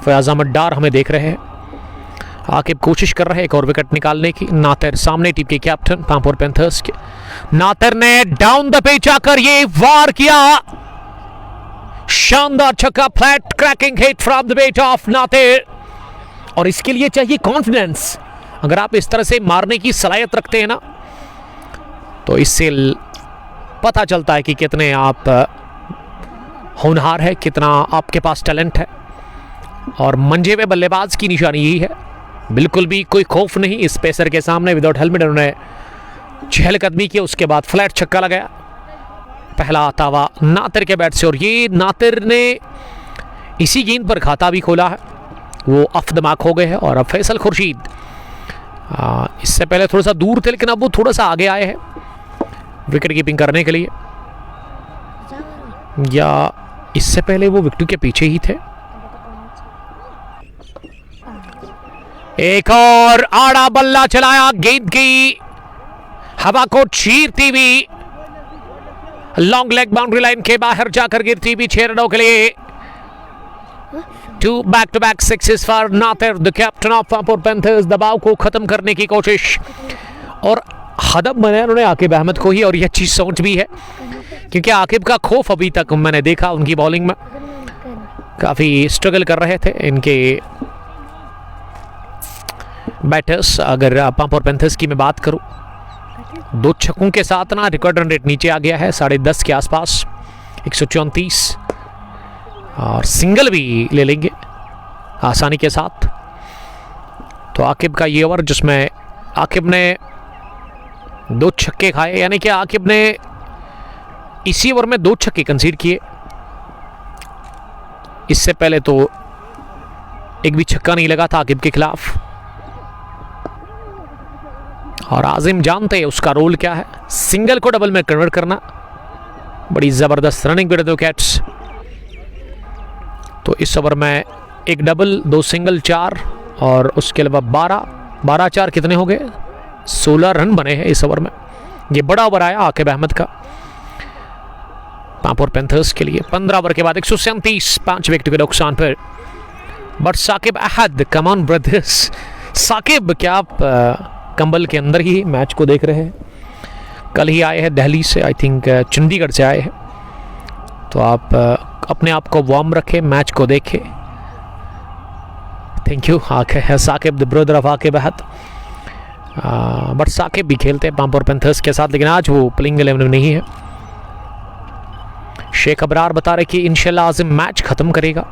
फयाज अहमद डार हमें देख रहे हैं। आकिब कोशिश कर रहे हैं एक और विकेट निकालने की। नातिर सामने टीम के कैप्टन पामपोर पैंथर्स के। नातिर ने डाउन द पिच आकर ये वार किया, शानदार छक्का, flat cracking hit from the bat of Natir. और इसके लिए चाहिए कॉन्फिडेंस। अगर आप इस तरह से मारने की सलाहियत रखते हैं ना, तो इससे पता चलता है कि कितने आप होनहार है, कितना आपके पास टैलेंट है। और मंजे हुए बल्लेबाज की निशानी यही है, बिल्कुल भी कोई खौफ नहीं इस पेसर के सामने। विदाउट हेलमेट उन्होंने चहलकदमी की, उसके बाद फ्लैट छक्का लगाया। पहला आता हुआ नातिर के बैट से, और ये नातिर ने इसी गेंद पर खाता भी खोला है। वो अफ दिमाग हो गए हैं। और अब फैसल खुर्शीद इससे पहले थोड़ा सा दूर थे, लेकिन अब वो थोड़ा सा आगे आए हैं विकेट कीपिंग करने के लिए, या इससे पहले वो विकेट के पीछे ही थे। एक और आड़ा बल्ला चलाया, गेंद की हवा को चीरती हुई लॉन्ग लेग बाउंड्री लाइन के बाहर जाकर गिरती हुई 6 रनों के लिए। 2 back-to-back sixes for Natir, the captain of Pampore Panthers. दबाव को खत्म करने की कोशिश, और हदफ बनाया उन्होंने आकिब अहमद को ही, और ये अच्छी सोच भी है, क्योंकि आकिब का खौफ अभी तक मैंने देखा उनकी बॉलिंग में, काफ़ी स्ट्रगल कर रहे थे इनके बैटर्स। अगर पामपोर पैंथर्स की मैं बात करूं, 2 छक्कों के साथ ना रिकॉर्ड रन रेट नीचे आ गया है 10.5 के आसपास, 134, और सिंगल भी ले लेंगे आसानी के साथ। तो आकिब का ये ओवर जिसमें आकिब ने 2 छक्के खाए, यानी कि आकिब ने इसी ओवर में 2 छक्के कंसीड किए। इससे पहले तो एक भी छक्का नहीं लगा था आकिब के खिलाफ। और आजिम जानते हैं उसका रोल क्या है, सिंगल को डबल में कन्वर्ट करना। बड़ी ज़बरदस्त रनिंग विद द विकेट्स। तो इस ओवर में 1 डबल, 2 सिंगल, 4, और उसके अलावा 12 4 कितने हो गए, 16 रन बने हैं इस ओवर में। ये बड़ा ओवर आया आकिब अहमद का पामपोर पैंथर्स के लिए। 15 ओवर के बाद 137, 5 विकेट के नुकसान पर। But Saqib Ahad, come on brothers. Saqib, क्या आप कंबल के अंदर ही मैच को देख रहे हैं? कल ही आए हैं दिल्ली से, आई थिंक चंडीगढ़ से आए हैं, तो आप अपने आप को वार्म रखें, मैच को देखें। Thank you Saqib, the brother of Aqib Ahad. But Saqib भी खेलते हैं पामपोर पैंथर्स के साथ, लेकिन आज वो प्लेइंग 11 में नहीं है। शेख अबरार बता रहे कि इंशाल्लाह आज़िम मैच ख़त्म करेगा,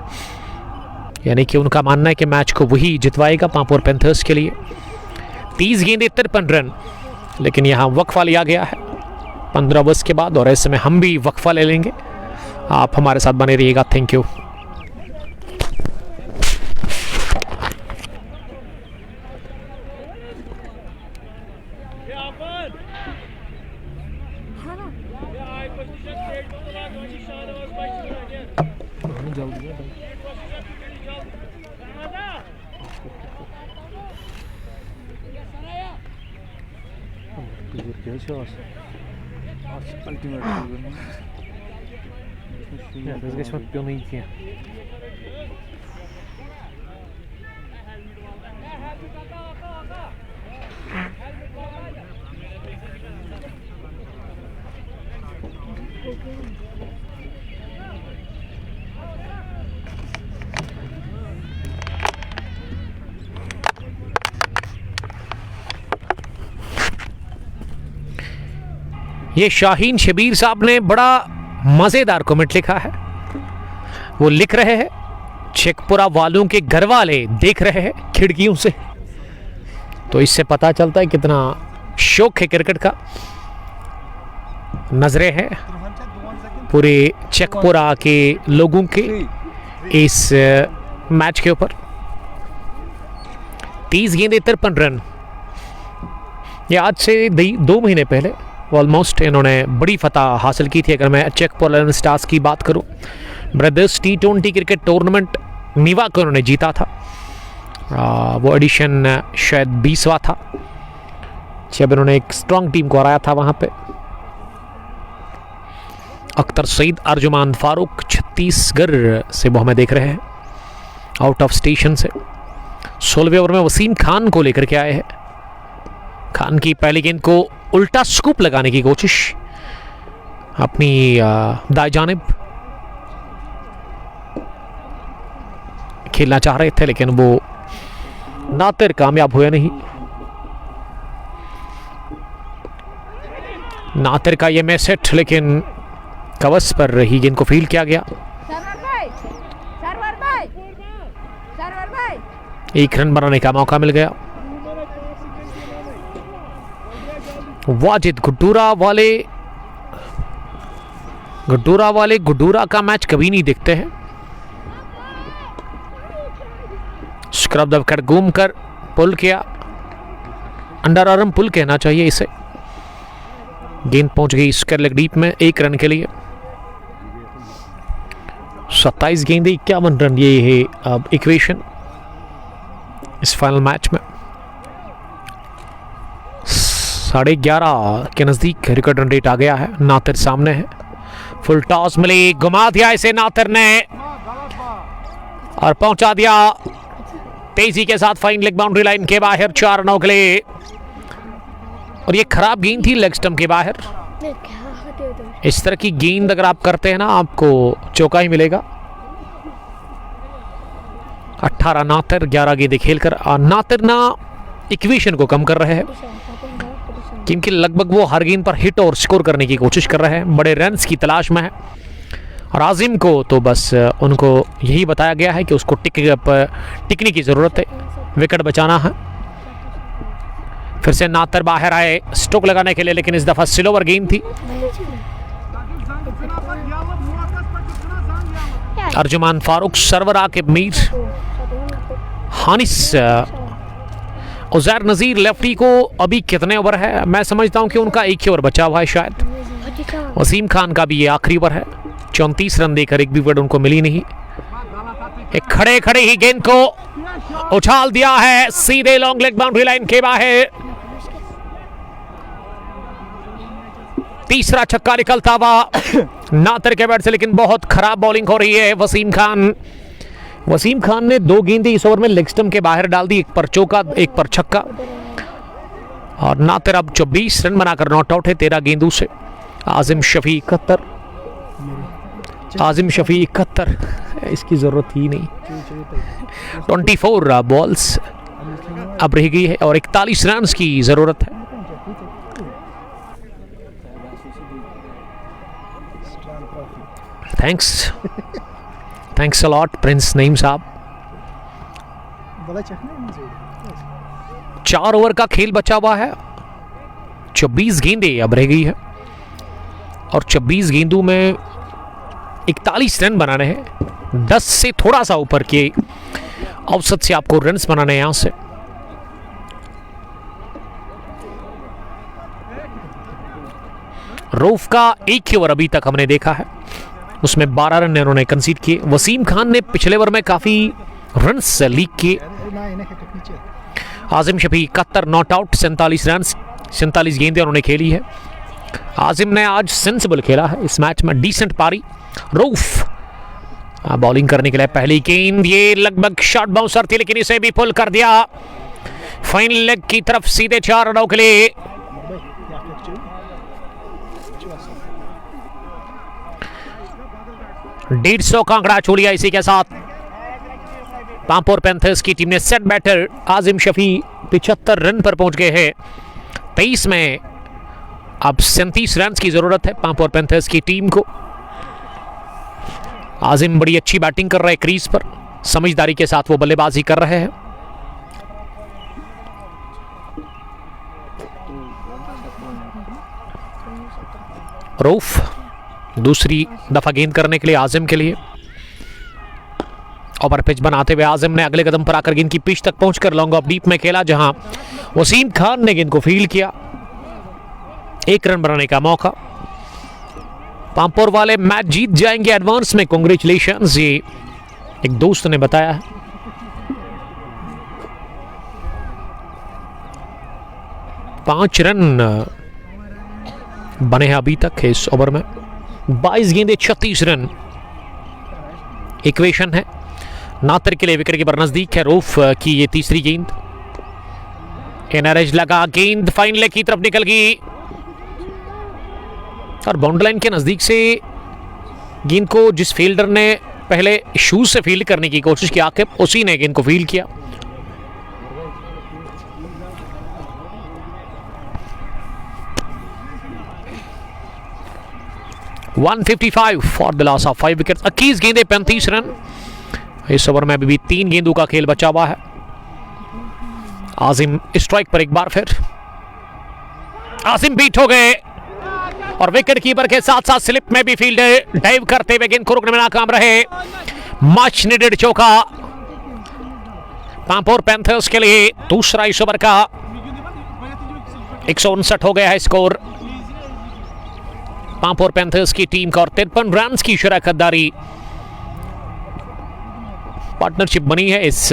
यानी कि उनका मानना है कि मैच को वही जितवाएगा पामपोर पैंथर्स के लिए। 30 गेंदें 53 रन, लेकिन यहाँ वक्फा लिया गया है 15 ओवर्स के बाद, और ऐसे में हम भी वक्फा ले लेंगे। आप हमारे साथ बने रहिएगा। Thank you. Ja, das ist schon nicht hier. ये शाहीन शबीर साहब ने बड़ा मजेदार कमेंट लिखा है। वो लिख रहे हैं शेखपुरा वालों के घर वाले देख रहे हैं खिड़कियों से, तो इससे पता चलता है कितना शौक है क्रिकेट का। नजरें हैं पूरे शेखपुरा के लोगों के इस मैच के ऊपर। 30 गेंदें 53 रन। ये आज से 2 महीने पहले ऑलमोस्ट इन्होंने बड़ी फतह हासिल की थी। अगर मैं शेखपुरा स्टार्स की बात करूं, ब्रदर्स T20 क्रिकेट टूर्नामेंट नीवा को उन्होंने जीता था। वो एडिशन शायद 20वां था जब इन्होंने एक स्ट्रांग टीम को हराया था वहां पे। अख्तर सईद, अर्जुमान फारूक छत्तीसगढ़ से वो हमें देख रहे हैं आउट ऑफ स्टेशन से। 16वें ओवर में वसीम खान को लेकर के आए हैं। खान की पहली गेंद को उल्टा स्कूप लगाने की कोशिश अपनी दाएं जानिब खेलना चाह रहे थे, लेकिन वो नातिर कामयाब हुए नहीं। नातिर का ये मैसेज लेकिन कवच पर ही गेंद को फील्ड किया गया। एक रन बनाने का मौका मिल गया। वाजिद गुड्डूरा वाले गुड्डूरा का मैच कभी नहीं देखते हैं। स्क्रब द विकेट घूम कर पुल किया, अंडर आर्म पुल कहना चाहिए इसे। गेंद पहुंच गई स्क्वायर लेग डीप में 1 रन के लिए। 27 गेंदें 51 रन, ये है अब इक्वेशन इस फाइनल मैच में। 11.5 के नजदीक रिकॉर्ड रन रेट आ गया है। नातिर सामने है, फुल टॉस मिली, घुमा दिया इसे नातिर ने और पहुंचा दिया तेजी के साथ फाइन लेग बाउंड्री लाइन के बाहर 4 रनों के लिए। और ये खराब गेंद थी लेग स्टंप के बाहर। इस तरह की गेंद अगर आप करते हैं ना, आपको चौका ही मिलेगा। 18 नातिर 11 गेंदें खेलकर नातिर ना इक्वेशन को कम कर रहे हैं, क्योंकि लगभग वो हर गेंद पर हिट और स्कोर करने की कोशिश कर रहे हैं, बड़े रन्स की तलाश में है। और आजिम को तो बस उनको यही बताया गया है कि उसको टिकने की ज़रूरत है, विकेट बचाना है। फिर से नातिर बाहर आए स्ट्रोक लगाने के लिए, लेकिन इस दफ़ा स्लोवर गेंद थी। अर्जुमान फारूक, सरवरा के मीर, हानिस, उजैर नज़ीर लेफ्टी को अभी कितने ओवर है? मैं समझता हूं कि उनका एक ही ओवर बचा हुआ है शायद। वसीम खान का भी ये आखिरी ओवर है। 34 रन देकर एक भी विकेट उनको मिली नहीं। एक खड़े खड़े ही गेंद को उछाल दिया है सीधे लॉन्ग लेग बाउंड्री लाइन के बाहर। तीसरा छक्का निकलता हुआ नातिर के बैट से, लेकिन बहुत खराब बॉलिंग हो रही है। वसीम खान ने 2 गेंदें इस ओवर में लेग स्टंप के बाहर डाल दी, एक पर चौका एक पर छक्का। और नातिर अब 24 रन बनाकर नॉट आउट है 13 गेंदों से। आजिम शफी 71, इसकी जरूरत ही नहीं। 24 बॉल्स अब रह गई है और 41 रन की जरूरत है। Thanks a lot Prince Naeem साहब। 4 ओवर का खेल बचा हुआ है, 24 गेंदें अब रह गई है और 24 गेंदों में 41 रन बनाने हैं। 10 से थोड़ा सा ऊपर के औसत से आपको रन्स बनाने हैं यहां से। रऊफ का एक ही ओवर अभी तक हमने देखा है, उसमें 12 रन उन्होंने कंसीड किए। वसीम खान ने पिछले ओवर में काफी रन्स लीक किए। आजिम शफी 71 नॉट आउट, 47 रन, 47 गेंदें उन्होंने खेली है। आजिम ने आज सेंसिबल खेला है इस मैच में, डिसेंट पारी। रऊफ बॉलिंग करने के लिए पहली गेंद, ये लगभग शॉर्ट बाउंसर थी, लेकिन इसे भी पुल कर दिया फाइन लेग की तरफ सीधे 4 रनों के लिए। डेढ़ 150 का आंकड़ा छू लिया इसी के साथ। पांपोर पैंथर्स की टीम ने सेट बैटर आजिम शफी 75 रन पर पहुंच गए हैं। 23 में अब 37 रन की जरूरत है पांपोर पैंथर्स की टीम को। आजिम बड़ी अच्छी बैटिंग कर रहे हैं क्रीज पर, समझदारी के साथ वो बल्लेबाजी कर रहे हैं। रऊफ दूसरी दफा गेंद करने के लिए आजिम के लिए। ओवर पिच बनाते हुए आजिम ने अगले कदम पर आकर गेंद की पिच तक पहुंचकर लॉन्ग ऑफ डीप में खेला, जहां वसीम खान ने गेंद को फील्ड किया। 1 रन बनाने का मौका। पांपोर वाले मैच जीत जाएंगे एडवांस में, कांग्रेचुलेशंस, ये एक दोस्त ने बताया है। पांच रन बने हैं अभी तक इस ओवर में। 22 गेंदे 36 रन इक्वेशन है। नातर के लिए विकेट कीपर नजदीक है। रऊफ की ये तीसरी गेंद, एनआरएच लगा, गेंद फाइन लेग की तरफ निकल गई और बाउंड्री लाइन के नजदीक से गेंद को जिस फील्डर ने पहले शूज से फील्ड करने की कोशिश की, आखिर उसी ने गेंद को फील्ड किया। $155 for the loss of 5 wickets. 21 गेंदे 35 रन। इस ओवर में अभी भी 3 गेंदों का खेल बचा हुआ है। आजिम स्ट्राइक पर एक बार फिर। आजिम बीट हो गए और विकेट कीपर के साथ साथ स्लिप में भी फील्डर डाइव करते हुए गेंद को रोकने में नाकाम रहे। मच नीडेड चौका पांपोर पैंथर्स के लिए। दूसरा इस ओवर का 159 हो गया है स्कोर पांपोर पैंथर्स की टीम का और 53 रन की शराकतदारी पार्टनरशिप बनी है इस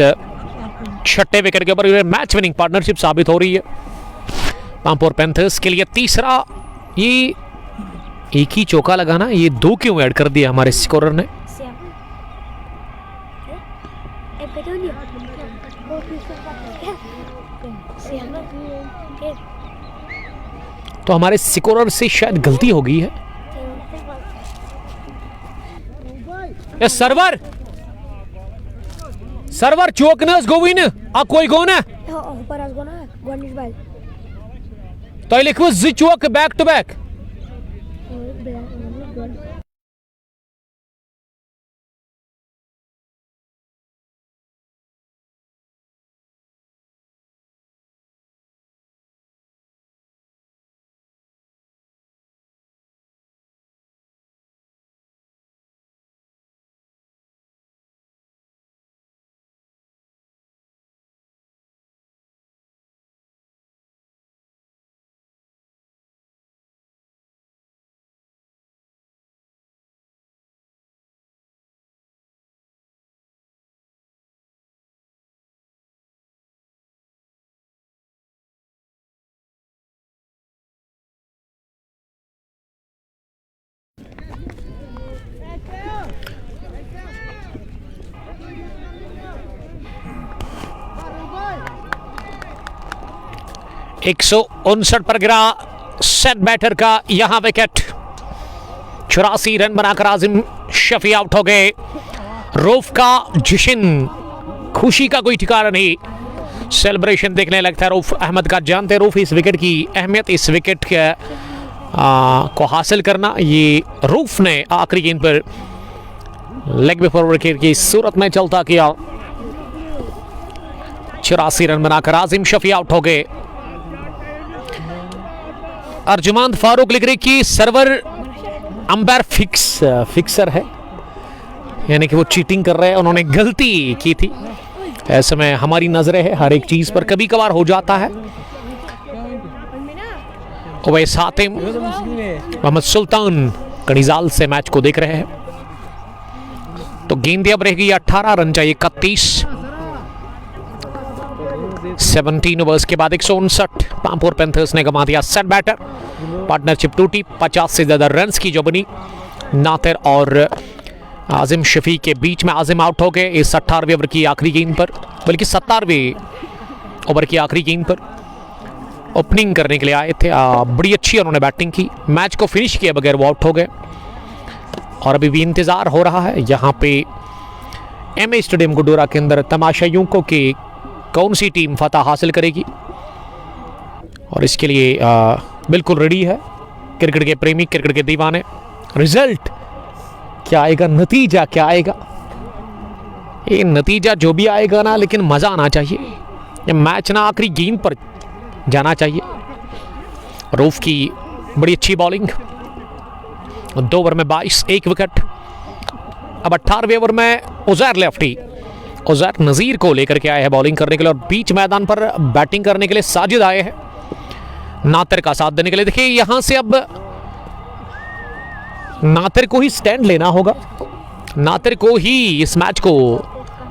छठे विकेट के ऊपर। मैच विनिंग पार्टनरशिप साबित हो रही है पांपोर पैंथर्स के लिए। तीसरा, ये एक ही चौका लगाना, ये 2 क्यों ऐड कर दिया हमारे स्कोरर ने? तो हमारे स्कोरर से शायद गलती हो गई है। ये सर्वर चौकनस गोविन आ कोई गोन है तो लिखो जी चौक बैक टू बैक। एक 159 पर गिरा सेट बैटर का यहां विकेट। 84 रन बनाकर आजिम शफी आउट हो गए। रऊफ का जश्न, खुशी का कोई ठिकाना नहीं, सेलिब्रेशन देखने लगता है रऊफ अहमद का। जानते रऊफ इस विकेट की अहमियत, इस विकेट को हासिल करना। ये रऊफ ने आखिरी गेंद पर लेग बिफोर विकेट की सूरत में चलता किया। 84 रन बनाकर आजिम शफी आउट हो गए। अर्जुमान फारूक लिख रही कि सर्वर अंपायर फिक्सर है, यानी कि वो चीटिंग कर रहे हैं, उन्होंने गलती की थी। ऐसे में हमारी नजरें है हर एक चीज पर, कभी कभार हो जाता है। ओवैस हातिम, मोहम्मद सुल्तान कनिजाल से मैच को देख रहे हैं। तो गेंदें अब रहेगी 18 रन चाहिए 31। 17 ओवर्स के बाद 159 पांपोर पैंथर्स ने गंवा दिया सेट बैटर। पार्टनरशिप टूटी। 50 से ज्यादा रन्स की जो बनी नातिर और आजिम शफी के बीच में। आजिम आउट हो गए इस 18वें ओवर की आखिरी गेंद पर, बल्कि 17वें ओवर की आखिरी गेंद पर। ओपनिंग करने के लिए आए थे, बड़ी अच्छी उन्होंने बैटिंग की। मैच को फिनिश किए बगैर वो आउट हो गए और अभी भी इंतजार हो रहा है यहाँ पे एमए स्टेडियम गुडोरा के अंदर तमाशाइयों को कि कौन सी टीम फतह हासिल करेगी, और इसके लिए बिल्कुल रेडी है क्रिकेट के प्रेमी, क्रिकेट के दीवाने, रिजल्ट क्या आएगा, नतीजा क्या आएगा, ये नतीजा जो भी आएगा ना, लेकिन मज़ा आना चाहिए। ये मैच ना आखिरी गेंद पर जाना चाहिए। रऊफ की बड़ी अच्छी बॉलिंग, 2 ओवर में 22, 1 विकेट। अब 18वें ओवर में उज़ैर लेफ्टी, उज़ैर नज़ीर को लेकर के आए हैं बॉलिंग करने के लिए, और बीच मैदान पर बैटिंग करने के लिए साजिद आए हैं नातिर का साथ देने के लिए। देखिए यहां से अब नातिर को ही स्टैंड लेना होगा, नातिर को ही इस मैच को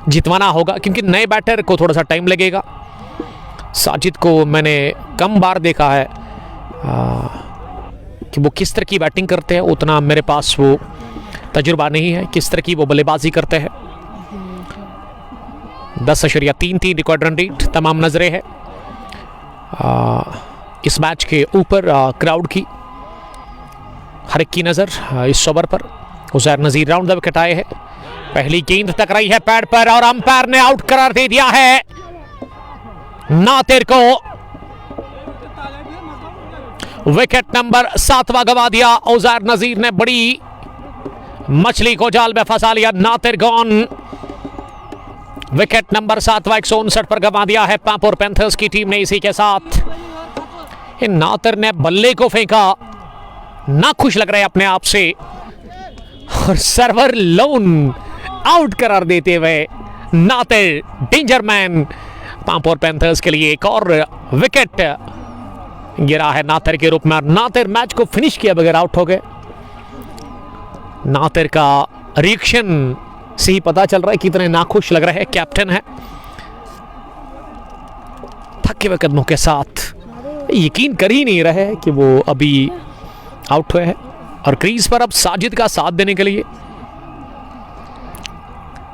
जितवाना होगा, क्योंकि नए बैटर को थोड़ा सा टाइम लगेगा। साजिद को मैंने कम बार देखा है कि वो किस तरह की बैटिंग करते हैं, उतना मेरे पास वो तजुर्बा नहीं है किस तरह की वो बल्लेबाजी करते हैं। 10.33 रिकॉर्ड रन रेट, तमाम नजरें हैं इस मैच के ऊपर, क्राउड की हर एक की नज़र इस ओवर पर। उज़ैर नज़ीर राउंड द विकेट आए हैं, पहली गेंद टकराई है पैड पर और अंपायर ने आउट करार दे दिया है नातिर को। विकेट नंबर 7वां गवा दिया उज़ैर नज़ीर ने, बड़ी मछली को जाल में फंसा लिया। नातिर गॉन, विकेट नंबर 7वां 159 पर गवा दिया है पांपोर पैंथर्स की टीम ने। इसी के साथ नातिर ने बल्ले को फेंका, ना खुश लग रहे अपने आप से, और सर्वर लोन आउट करार देते हुए नातिर डेंजर मैन। पांपोर पैंथर्स के लिए एक और विकेट गिरा है नातिर के रूप में, और नातिर मैच को फिनिश किया बगैर आउट हो गए। नातिर का रिएक्शन से ही पता चल रहा है कितने नाखुश लग रहे हैं, कैप्टन है। थके हुए कदमों के साथ यकीन कर ही नहीं रहे कि वो अभी आउट हुए हैं, और क्रीज पर अब साजिद का साथ देने के लिए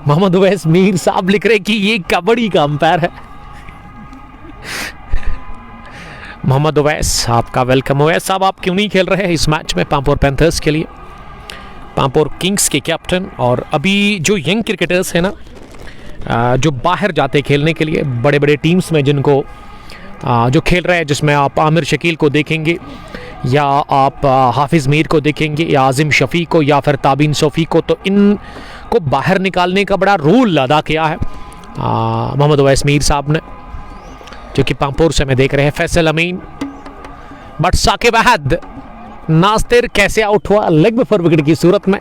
मोहम्मद उवैस मीर साहब लिख रहे कि ये कबड्डी का अंपायर है। मोहम्मद उवैस, आपका वेलकम। उवैस साहब, आप क्यों नहीं खेल रहे हैं इस मैच में पांपोर पैंथर्स के लिए, पांपोर किंग्स के कैप्टन। और अभी जो यंग क्रिकेटर्स हैं ना, जो बाहर जाते खेलने के लिए बड़े बड़े टीम्स में, जिनको जो खेल रहे हैं, जिसमें आप आमिर शकील को देखेंगे, या आप हाफिज़ मीर को देखेंगे, या आज़िम शफ़ी को, या फिर ताबिन सोफ़ी को, तो इनको बाहर निकालने का बड़ा रोल अदा किया है मोहम्मद उवैस मीर साहब ने, जो कि पांपोर से हमें देख रहे हैं। फैसल अमीन, बट साकिब अहद, नास्तिर कैसे आउट हुआ लेग बिफोर विकेट की सूरत में,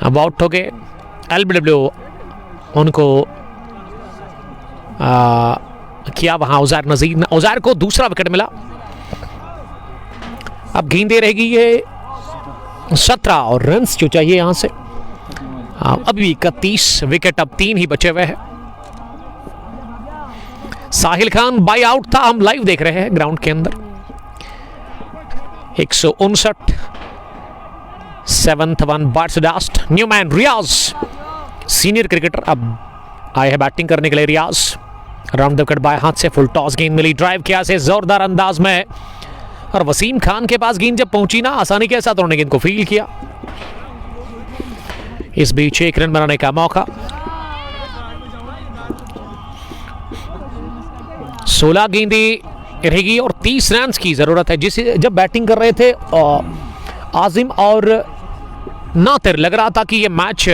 अब आउट हो गए। LBW उनको किया वहां उज़ैर नज़ीर ने, उज़ैर को दूसरा विकेट मिला। अब गेंदे रहेगी ये 17 और रन्स जो चाहिए यहां से, अभी 31, विकेट अब 3 ही बचे हुए हैं। साहिल खान बाई आउट था, हम लाइव देख रहे हैं ग्राउंड के अंदर। 159, 7th one bites dust. Numan Riyaz, senior cricketer, अब आए हैं बैटिंग करने के लिए। रियाज राउंड द विकेट बाय हाथ से, फुल टॉस गेंद मिली, ड्राइव किया से जोरदार अंदाज में, और वसीम खान के पास गेंद जब पहुंची ना, आसानी के साथ उन्होंने गेंद को फील किया। इस बीच 1 रन बनाने का मौका। 16 गेंदें रहेगी और 30 रन की जरूरत है। जिसे जब बैटिंग कर रहे थे आजिम और नातिर, लग रहा था कि ये मैच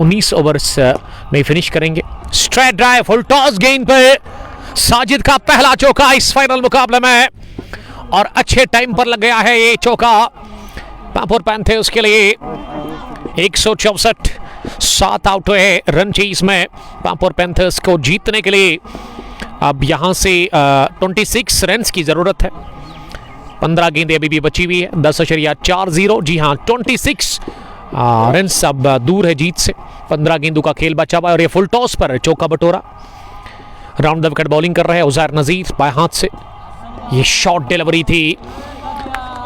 19 ओवर्स में फिनिश करेंगे। स्ट्रेट ड्राइव, फुल टॉस गेंद पे साजिद का पहला चौका इस फाइनल मुकाबले में, और अच्छे टाइम पर लग गया है ये चौका पांपोर पैंथर्स के लिए। 164, 7 आउट हुए रन चेस में पांपोर पैंथर्स को जीतने के लिए। अब यहां से 26 रन की जरूरत है। 15 गेंदें अभी भी बची हुई है। 10.40, जी हाँ 26 रन अब दूर है जीत से। 15 गेंदों का खेल बचा हुआ, और ये फुल टॉस पर चौका बटोरा। राउंड द विकेट बॉलिंग कर रहे हैं उज़ैर नज़ीर बाएं हाथ से। ये शॉर्ट डिलीवरी थी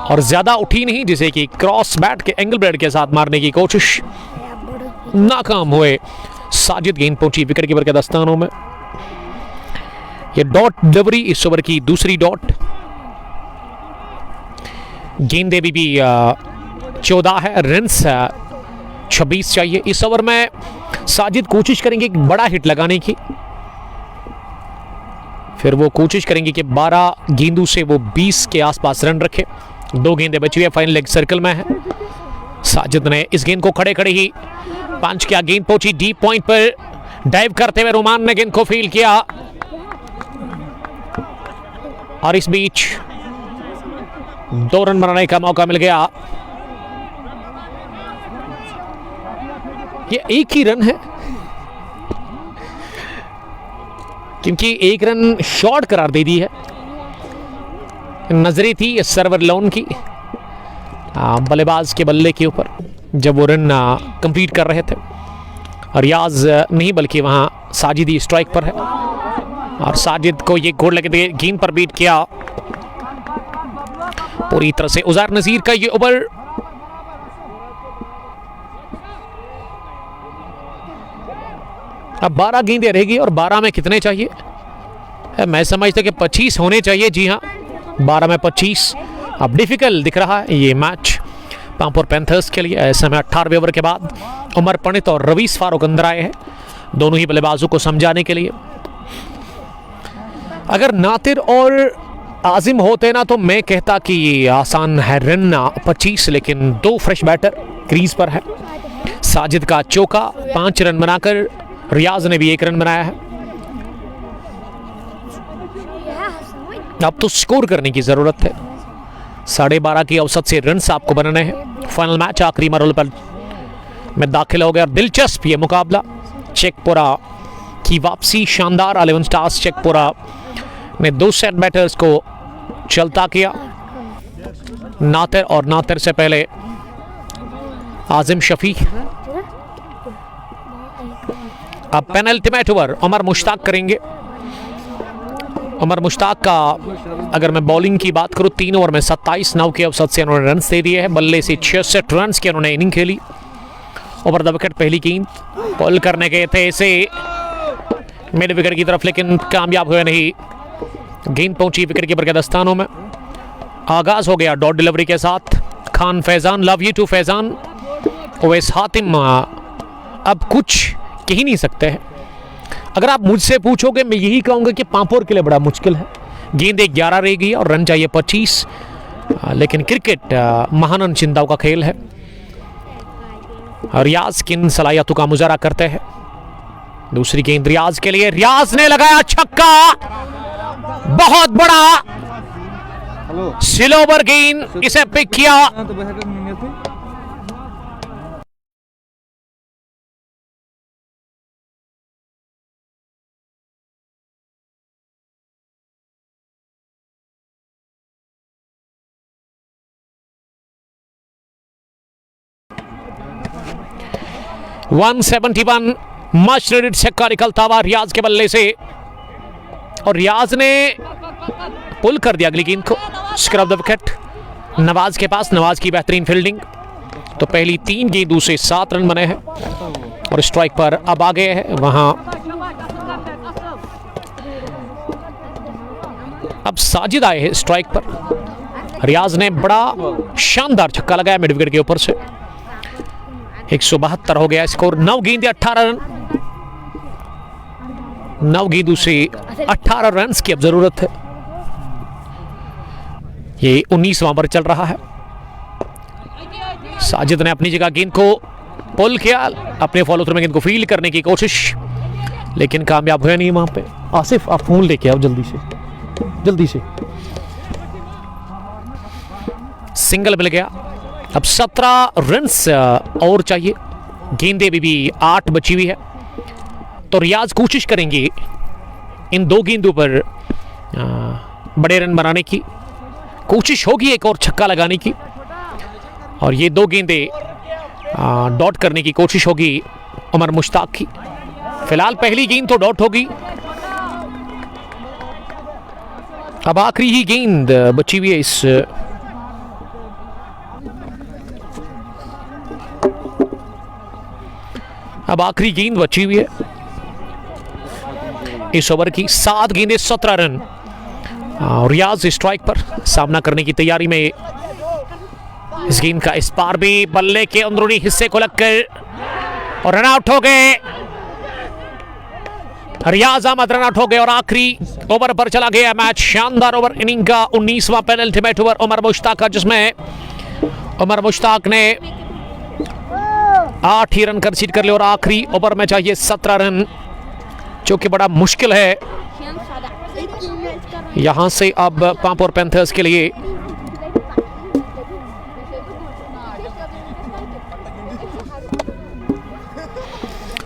और ज्यादा उठी नहीं, जिसे कि क्रॉस बैट के एंगल ब्लेड के साथ मारने की कोशिश नाकाम हुए। साजिद गेंद पहुंची विकेट कीपर के दस्तानों में। ये डॉट डिलीवरी इस ओवर की दूसरी डॉट। गेंदे भी 14 है, रन्स 26 चाहिए। इस ओवर में साजिद कोशिश करेंगे एक बड़ा हिट लगाने की, फिर वो कोशिश करेंगे कि 12 गेंदों से वो 20 के आसपास रन रखे 2 गेंदें बची हुई है, फाइनल लेग सर्कल में है। साजिद ने इस गेंद को खड़े खड़े ही पंच किया, गेंद पहुंची डीप पॉइंट पर, डाइव करते हुए रोमान ने गेंद को फील किया और इस बीच 2 रन बनाने का मौका मिल गया। ये एक ही रन है क्योंकि 1 रन शॉर्ट करार दे दी है। नजरें थी इस सर्वर लोन की बल्लेबाज के बल्ले के ऊपर जब वो रन कंप्लीट कर रहे थे। रियाज नहीं बल्कि वहां साजिद ही स्ट्राइक पर है और साजिद को ये गोल लगे गेंद पर बीट किया पूरी तरह से। उज़ैर नज़ीर का ये ओवर अब 12 गेंदें रहेगी और 12 में कितने चाहिए? मैं समझता कि 25 होने चाहिए। जी हाँ, 12 में 25। अब डिफिकल्ट दिख रहा है ये मैच पांपोर पैंथर्स के लिए। ऐसे में 18वें ओवर के बाद उमर पंडित और रवीस फारूक अंदर आए हैं, दोनों ही बल्लेबाजों को समझाने के लिए। अगर नातिर और आजिम होते ना तो मैं कहता कि ये आसान है रन 25, लेकिन 2 फ्रेश बैटर क्रीज पर है। साजिद का चौका 5 रन बनाकर रियाज ने भी 1 रन बनाया है। अब तो स्कोर करने की जरूरत है। 12.5 की औसत से रन आपको बनाने हैं। फाइनल मैच आखिरी मरहले पर में दाखिल हो गया। दिलचस्प ये मुकाबला। चेकपुरा की वापसी शानदार। 11 स्टार्स चेकपुरा ने 2 सेट बैटर्स को चलता किया, नातिर और नातिर से पहले आजिम शफी। अब पेनल्टीमेट ओवर उमर मुश्ताक करेंगे। उमर मुश्ताक का अगर मैं बॉलिंग की बात करूं, 3 ओवर में 27 9 के औसत से उन्होंने रन दे दिए हैं। बल्ले से 66 रन की उन्होंने इनिंग खेली। ओवर द विकेट पहली गेंद बॉल करने गए थे इसे मिड विकेट की तरफ, लेकिन कामयाब हुए नहीं। गेंद पहुंची विकेट कीपर के दस्तानों में। आगाज हो गया डॉट डिलीवरी के साथ। Khan Faizan, love you too Faizan. Owais Hatim अब कुछ कह ही नहीं सकते हैं। अगर आप मुझसे पूछोगे मैं यही कहूंगा कि पांपोर के लिए बड़ा मुश्किल है। गेंदें 11 रहेगी और रन चाहिए 25, लेकिन क्रिकेट महान चिंताओं का खेल है। रियाज किन सलाहियतों का मुजाहरा करते हैं। दूसरी गेंद रियाज के लिए, रियाज ने लगाया छक्का, बहुत बड़ा स्लोवर गेंद, इसे पिक किया। वन 171 मच नीडेड छक्का निकलता हुआ रियाज के बल्ले से और रियाज ने पुल कर दिया अगली गेंद को। स्क्रब द विकेट नवाज के पास। नवाज की बेहतरीन फील्डिंग। तो पहली 3 गेंदों से 7 रन बने हैं और स्ट्राइक पर अब आ गए हैं। वहां अब साजिद आए हैं स्ट्राइक पर। रियाज ने बड़ा शानदार छक्का लगाया मिड विकेट के ऊपर से। 172 हो गया स्कोर। 9 गेंदें 18 रन। 9 गेंदों से 18 रन की अब जरूरत है। ये 19वां ओवर चल रहा है। साजिद ने अपनी जगह गेंद को पुल किया, अपने फॉलो थ्रू में गेंद को फील्ड करने की कोशिश, लेकिन कामयाब हुआ नहीं वहां पे। आसिफ आप फोन लेके आओ जल्दी से, जल्दी से। सिंगल मिल गया। अब 17 रन्स और चाहिए। गेंदें भी 8 बची हुई है। तो रियाज कोशिश करेंगे इन 2 गेंदों पर बड़े रन बनाने की। कोशिश होगी एक और छक्का लगाने की और ये 2 गेंदें डॉट करने की कोशिश होगी उमर मुश्ताक की। फिलहाल पहली गेंद तो डॉट होगी। अब आखिरी ही गेंद बची हुई है इस अब आखिरी गेंद बची हुई है इस ओवर की। 7 गेंदें 17 रन। रियाज स्ट्राइक पर सामना करने की तैयारी में। इस गेंद का इस पार भी बल्ले के अंदरूनी हिस्से को लगकर और रन आउट हो गए। रियाज अहमद रन आउट हो गए और आखिरी ओवर पर चला गया मैच। शानदार ओवर इनिंग का 19वां पेनल्टीमेट ओवर उमर मुश्ताक का, जिसमें उमर मुश्ताक ने 8 ही रन कंसीड कर लिए और आखिरी ओवर में चाहिए 17 रन, जो कि बड़ा मुश्किल है यहां से अब पांपोर पैंथर्स के लिए।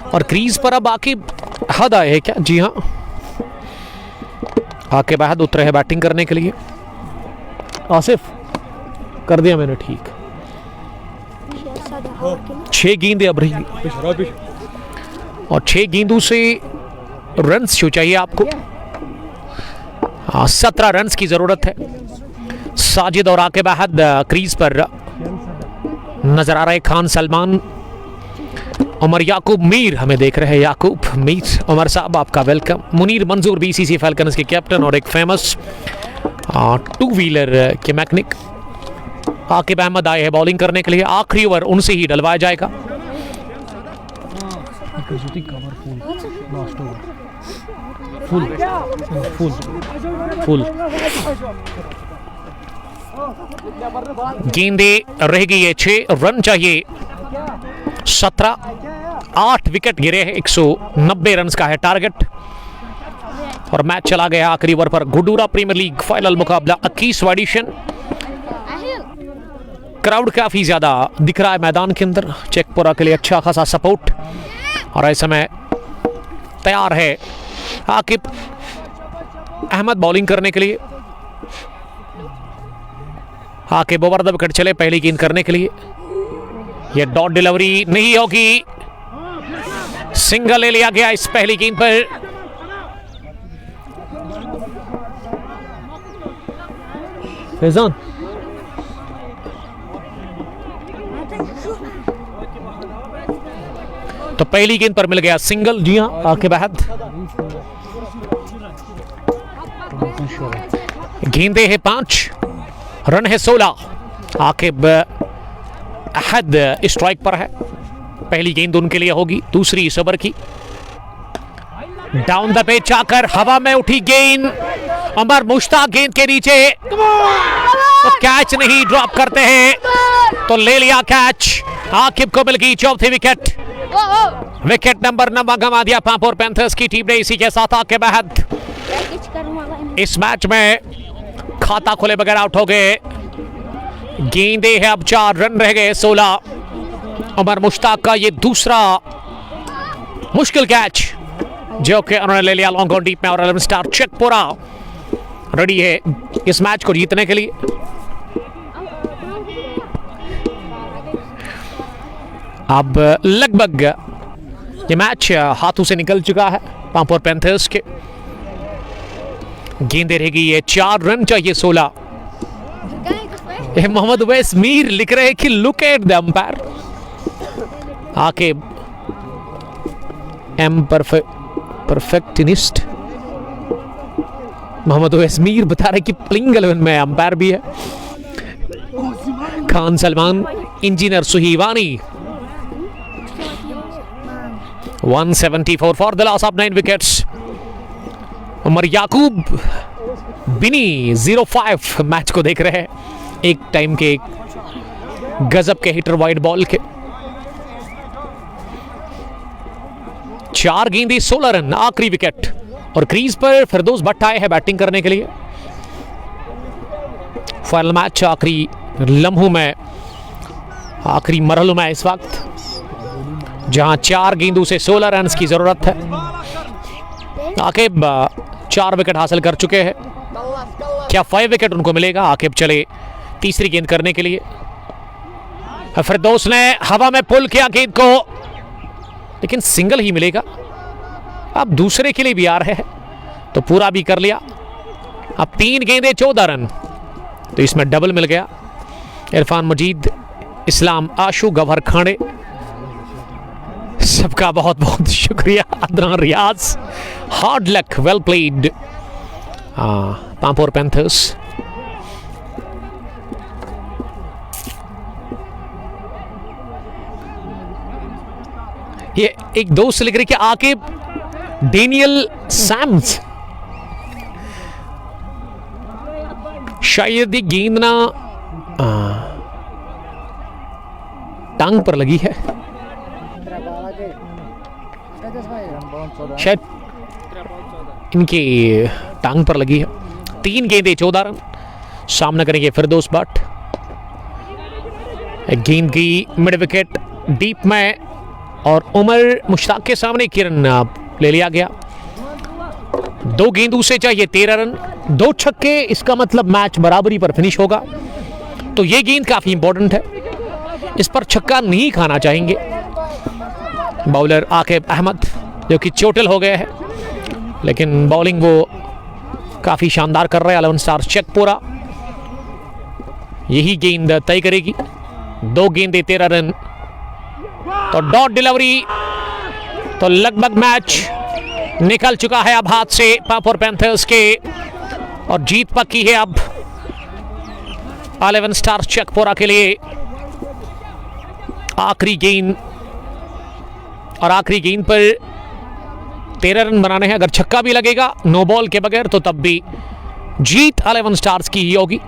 और क्रीज पर अब आके हद आए है क्या? जी हाँ, आके बाद उतरे हैं बैटिंग करने के लिए। आसिफ कर दिया मैंने ठीक। 6 गेंदें अब रही और 6 गेंदों से रन्स जो चाहिए आपको, 17 रन्स की जरूरत है। साजिद और आके बाद क्रीज पर नजर आ रहे खान सलमान। उमर याकूब मीर हमें देख रहे हैं। याकूब मीर उमर साहब आपका वेलकम। मुनीर मंजूर बीसीसी फैल्कन्स के कैप्टन और एक फेमस 2 व्हीलर के मैकेनिक। आकिब अहमद आए हैं बॉलिंग करने के लिए। आखिरी ओवर उनसे ही डलवाया जाएगा। गेंदे रहेगी ये 6 रन चाहिए 17। 8 विकेट गिरे हैं। 190 रन का है टारगेट और मैच चला गया आखिरी ओवर पर। गुडूरा प्रीमियर लीग फाइनल मुकाबला 21वां एडिशन। क्राउड काफी ज्यादा दिख रहा है मैदान के अंदर। चेकपुरा के लिए अच्छा खासा सपोर्ट और ऐसे में तैयार है आकिब अहमद बॉलिंग करने के लिए। आकिब ओवर द विकेट चले पहली गेंद करने के लिए। यह डॉट डिलीवरी नहीं होगी। सिंगल ले लिया गया इस पहली गेंद पर। फैजान तो पहली गेंद पर मिल गया सिंगल। जी हां, आके बाद गेंदे है 5, रन है 16। आकिब अहद स्ट्राइक पर है। पहली गेंद उनके लिए होगी, दूसरी इस ओवर की। डाउन द पिच आकर हवा में उठी गेंद। उमर मुश्ताक गेंद के नीचे तो कैच नहीं ड्रॉप करते हैं तो ले लिया कैच। आकिब को मिल गई 4थी विकेट। विकेट नंबर 9 गंवा दिया पांपोर पैंथर्स की टीम ने। इसी के साथ आके बाद इस मैच में खाता खोले बगैर आउट हो गए। गेंदे है अब 4, रन रह गए 16। उमर मुश्ताक का ये दूसरा मुश्किल कैच जो कि उन्होंने ले लिया लॉन्ग ऑन डीप में। और 11 स्टार चेकपुरा रेडी है इस मैच को जीतने के लिए। अब लगभग ये मैच हाथों से निकल चुका है पांपोर पैंथर्स के। गेंदे रहेगी ये 4, रन चाहिए 16। मोहम्मद उवैस मीर लिख रहे हैं कि लुक एट द अंपायर। आके एम परफेक्टिनिस्ट मोहम्मद उवैस मीर बता रहे कि प्लेइंग 11 में अंपायर भी है। Khan Salman, engineer Suhiwani. 174 for the loss of 9 wickets. Umar Yaqoob Bini 05 match को देख रहे हैं। एक टाइम के गजब के हिटर वाइड बॉल के। 4 गेंदें 16 रन आखिरी विकेट। और क्रीज पर फिरदौस भट्ट आए हैं बैटिंग करने के लिए। फाइनल मैच आखिरी लम्हों में, आखिरी मरहलों में इस वक्त, जहां 4 गेंदों से 16 रन की जरूरत है। आकिब 4 विकेट हासिल कर चुके हैं। क्या 5 विकेट उनको मिलेगा? आकिब चले तीसरी गेंद करने के लिए। फिरदौस ने हवा में पुल किया गेंद को, लेकिन सिंगल ही मिलेगा। अब दूसरे के लिए भी आ रहे हैं तो पूरा भी कर लिया। अब 3 गेंदें 14 रन, तो इसमें डबल मिल गया। इरफान मजीद, इस्लाम आशु, गवहर खाने, सबका बहुत बहुत शुक्रिया। Adnan Riyaz, hard luck, well played Pampore Panthers. ये एक दोस्त लिख रही कि आकिब डेनियल सैम्स, शायद ये गेंद ना टांग पर लगी है, शायद इनकी टांग पर लगी है। 3 गेंदें 14 रन, सामना करेंगे फिरदौस भट्ट। एक गेंद की मिड विकेट डीप में और उमर मुश्ताक के सामने किरण ले लिया गया। 2 गेंदों से चाहिए 13 रन, 2 छक्के, इसका मतलब मैच बराबरी पर फिनिश होगा। तो ये गेंद काफी इंपॉर्टेंट है, इस पर छक्का नहीं खाना चाहेंगे बॉलर आकिब अहमद, जो कि चोटिल हो गए हैं, लेकिन बॉलिंग वो काफी शानदार कर रहे हैं 11 स्टार्स चेकपोरा। यही गेंद तय करेगी। 2 गेंदें 13 रन, तो डॉट डिलीवरी, तो लगभग मैच निकल चुका है अब हाथ से पापोर पैंथर्स के, और जीत पक्की है अब 11 स्टार्स चेकपोरा के लिए। आखिरी गेंद, और आखिरी गेंद पर 13 रन बनाने हैं। अगर छक्का भी लगेगा नो बॉल के बगैर तो तब भी जीत 11 स्टार्स की ही होगी।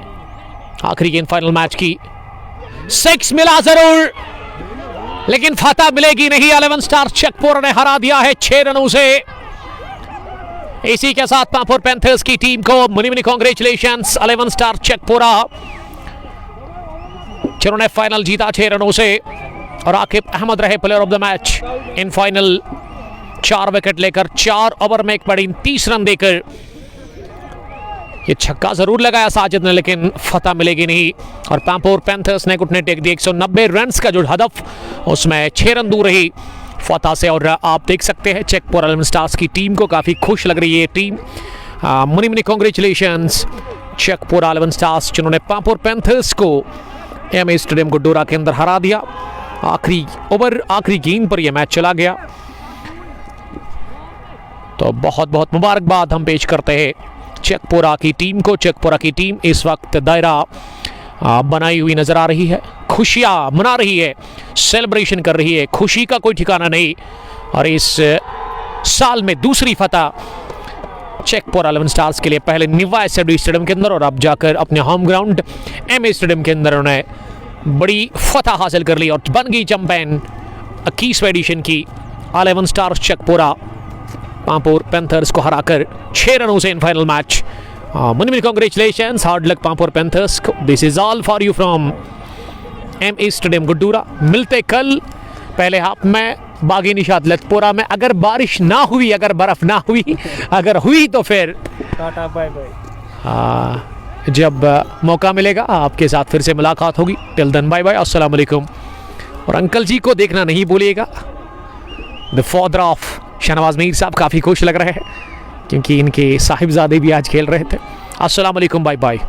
आखिरी गेंद फाइनल मैच की, 6 मिला जरूर, लेकिन फतह मिलेगी नहीं। 11 स्टार्स चेकपोरा ने हरा दिया है 6 रनों से। इसी के साथ पापोर पैंथर्स की टीम को मनी मनी कांग्रेचुलेशंस। 11 स्टार चेकपोरा जिन्होंने फाइनल जीता 6 रनों से, और आकिब अहमद रहे player of the match in final. 4 wicket लेकर 4 ओवर में एक बड़ी 30 रन देकर ये छक्का जरूर लगाया साजिद ने, लेकिन फतह मिलेगी नहीं। और पापोर पैंथर्स ने घुटने टेक दिए। 190 रन का जो हदफ, उसमें 6 रन दूर रही फतह से। और आप देख सकते हैं चेकपोरा 11 स्टार्स की टीम को काफ़ी खुश लग रही है टीम। Many many congratulations Chekpora 11 stars, जिन्होंने पापोर पैंथर्स को एमए स्टेडियम गुड्डोरा के अंदर हरा दिया। आखिरी ओवर, आखिरी गेंद पर यह मैच चला गया। तो बहुत बहुत मुबारकबाद हम पेश करते हैं चेकपोरा की टीम को। चेकपोरा की टीम इस वक्त दायरा बनाई हुई नजर आ रही है, खुशियां मना रही है, सेलिब्रेशन कर रही है, खुशी का कोई ठिकाना नहीं। और इस साल में दूसरी फतह चेकपोरा 11 स्टार्स के लिए। पहले निवा एसडी स्टेडियम के अंदर और अब जाकर अपने होम ग्राउंड एमए स्टेडियम के अंदर उन्होंने बड़ी फतह हासिल कर ली और बन गई चैंपियन 21वें एडिशन की 11 स्टार्स चेकपोरा, पापोर पैंथर्स को हराकर 6 रनों से in final match. Many many congratulations, hard luck Pampore Panthers. This is all for you from MA stadium Guddoora. मिलते कल पहले हाफ में बागी निशात लतपोरा में। अगर बारिश ना हुई, अगर बर्फ ना हुई, अगर हुई तो फिर टाटा बाय बाय। जब मौका मिलेगा आपके साथ फिर से मुलाकात होगी। टिल देन बाय बाय, अस्सलाम वालेकुम। और अंकल जी को देखना नहीं भूलिएगा, the father of Shahnawaz Mir साहब काफ़ी खुश लग रहे हैं क्योंकि इनके साहिबजादे भी आज खेल रहे थे। अस्सलाम वालेकुम, बाय बाय।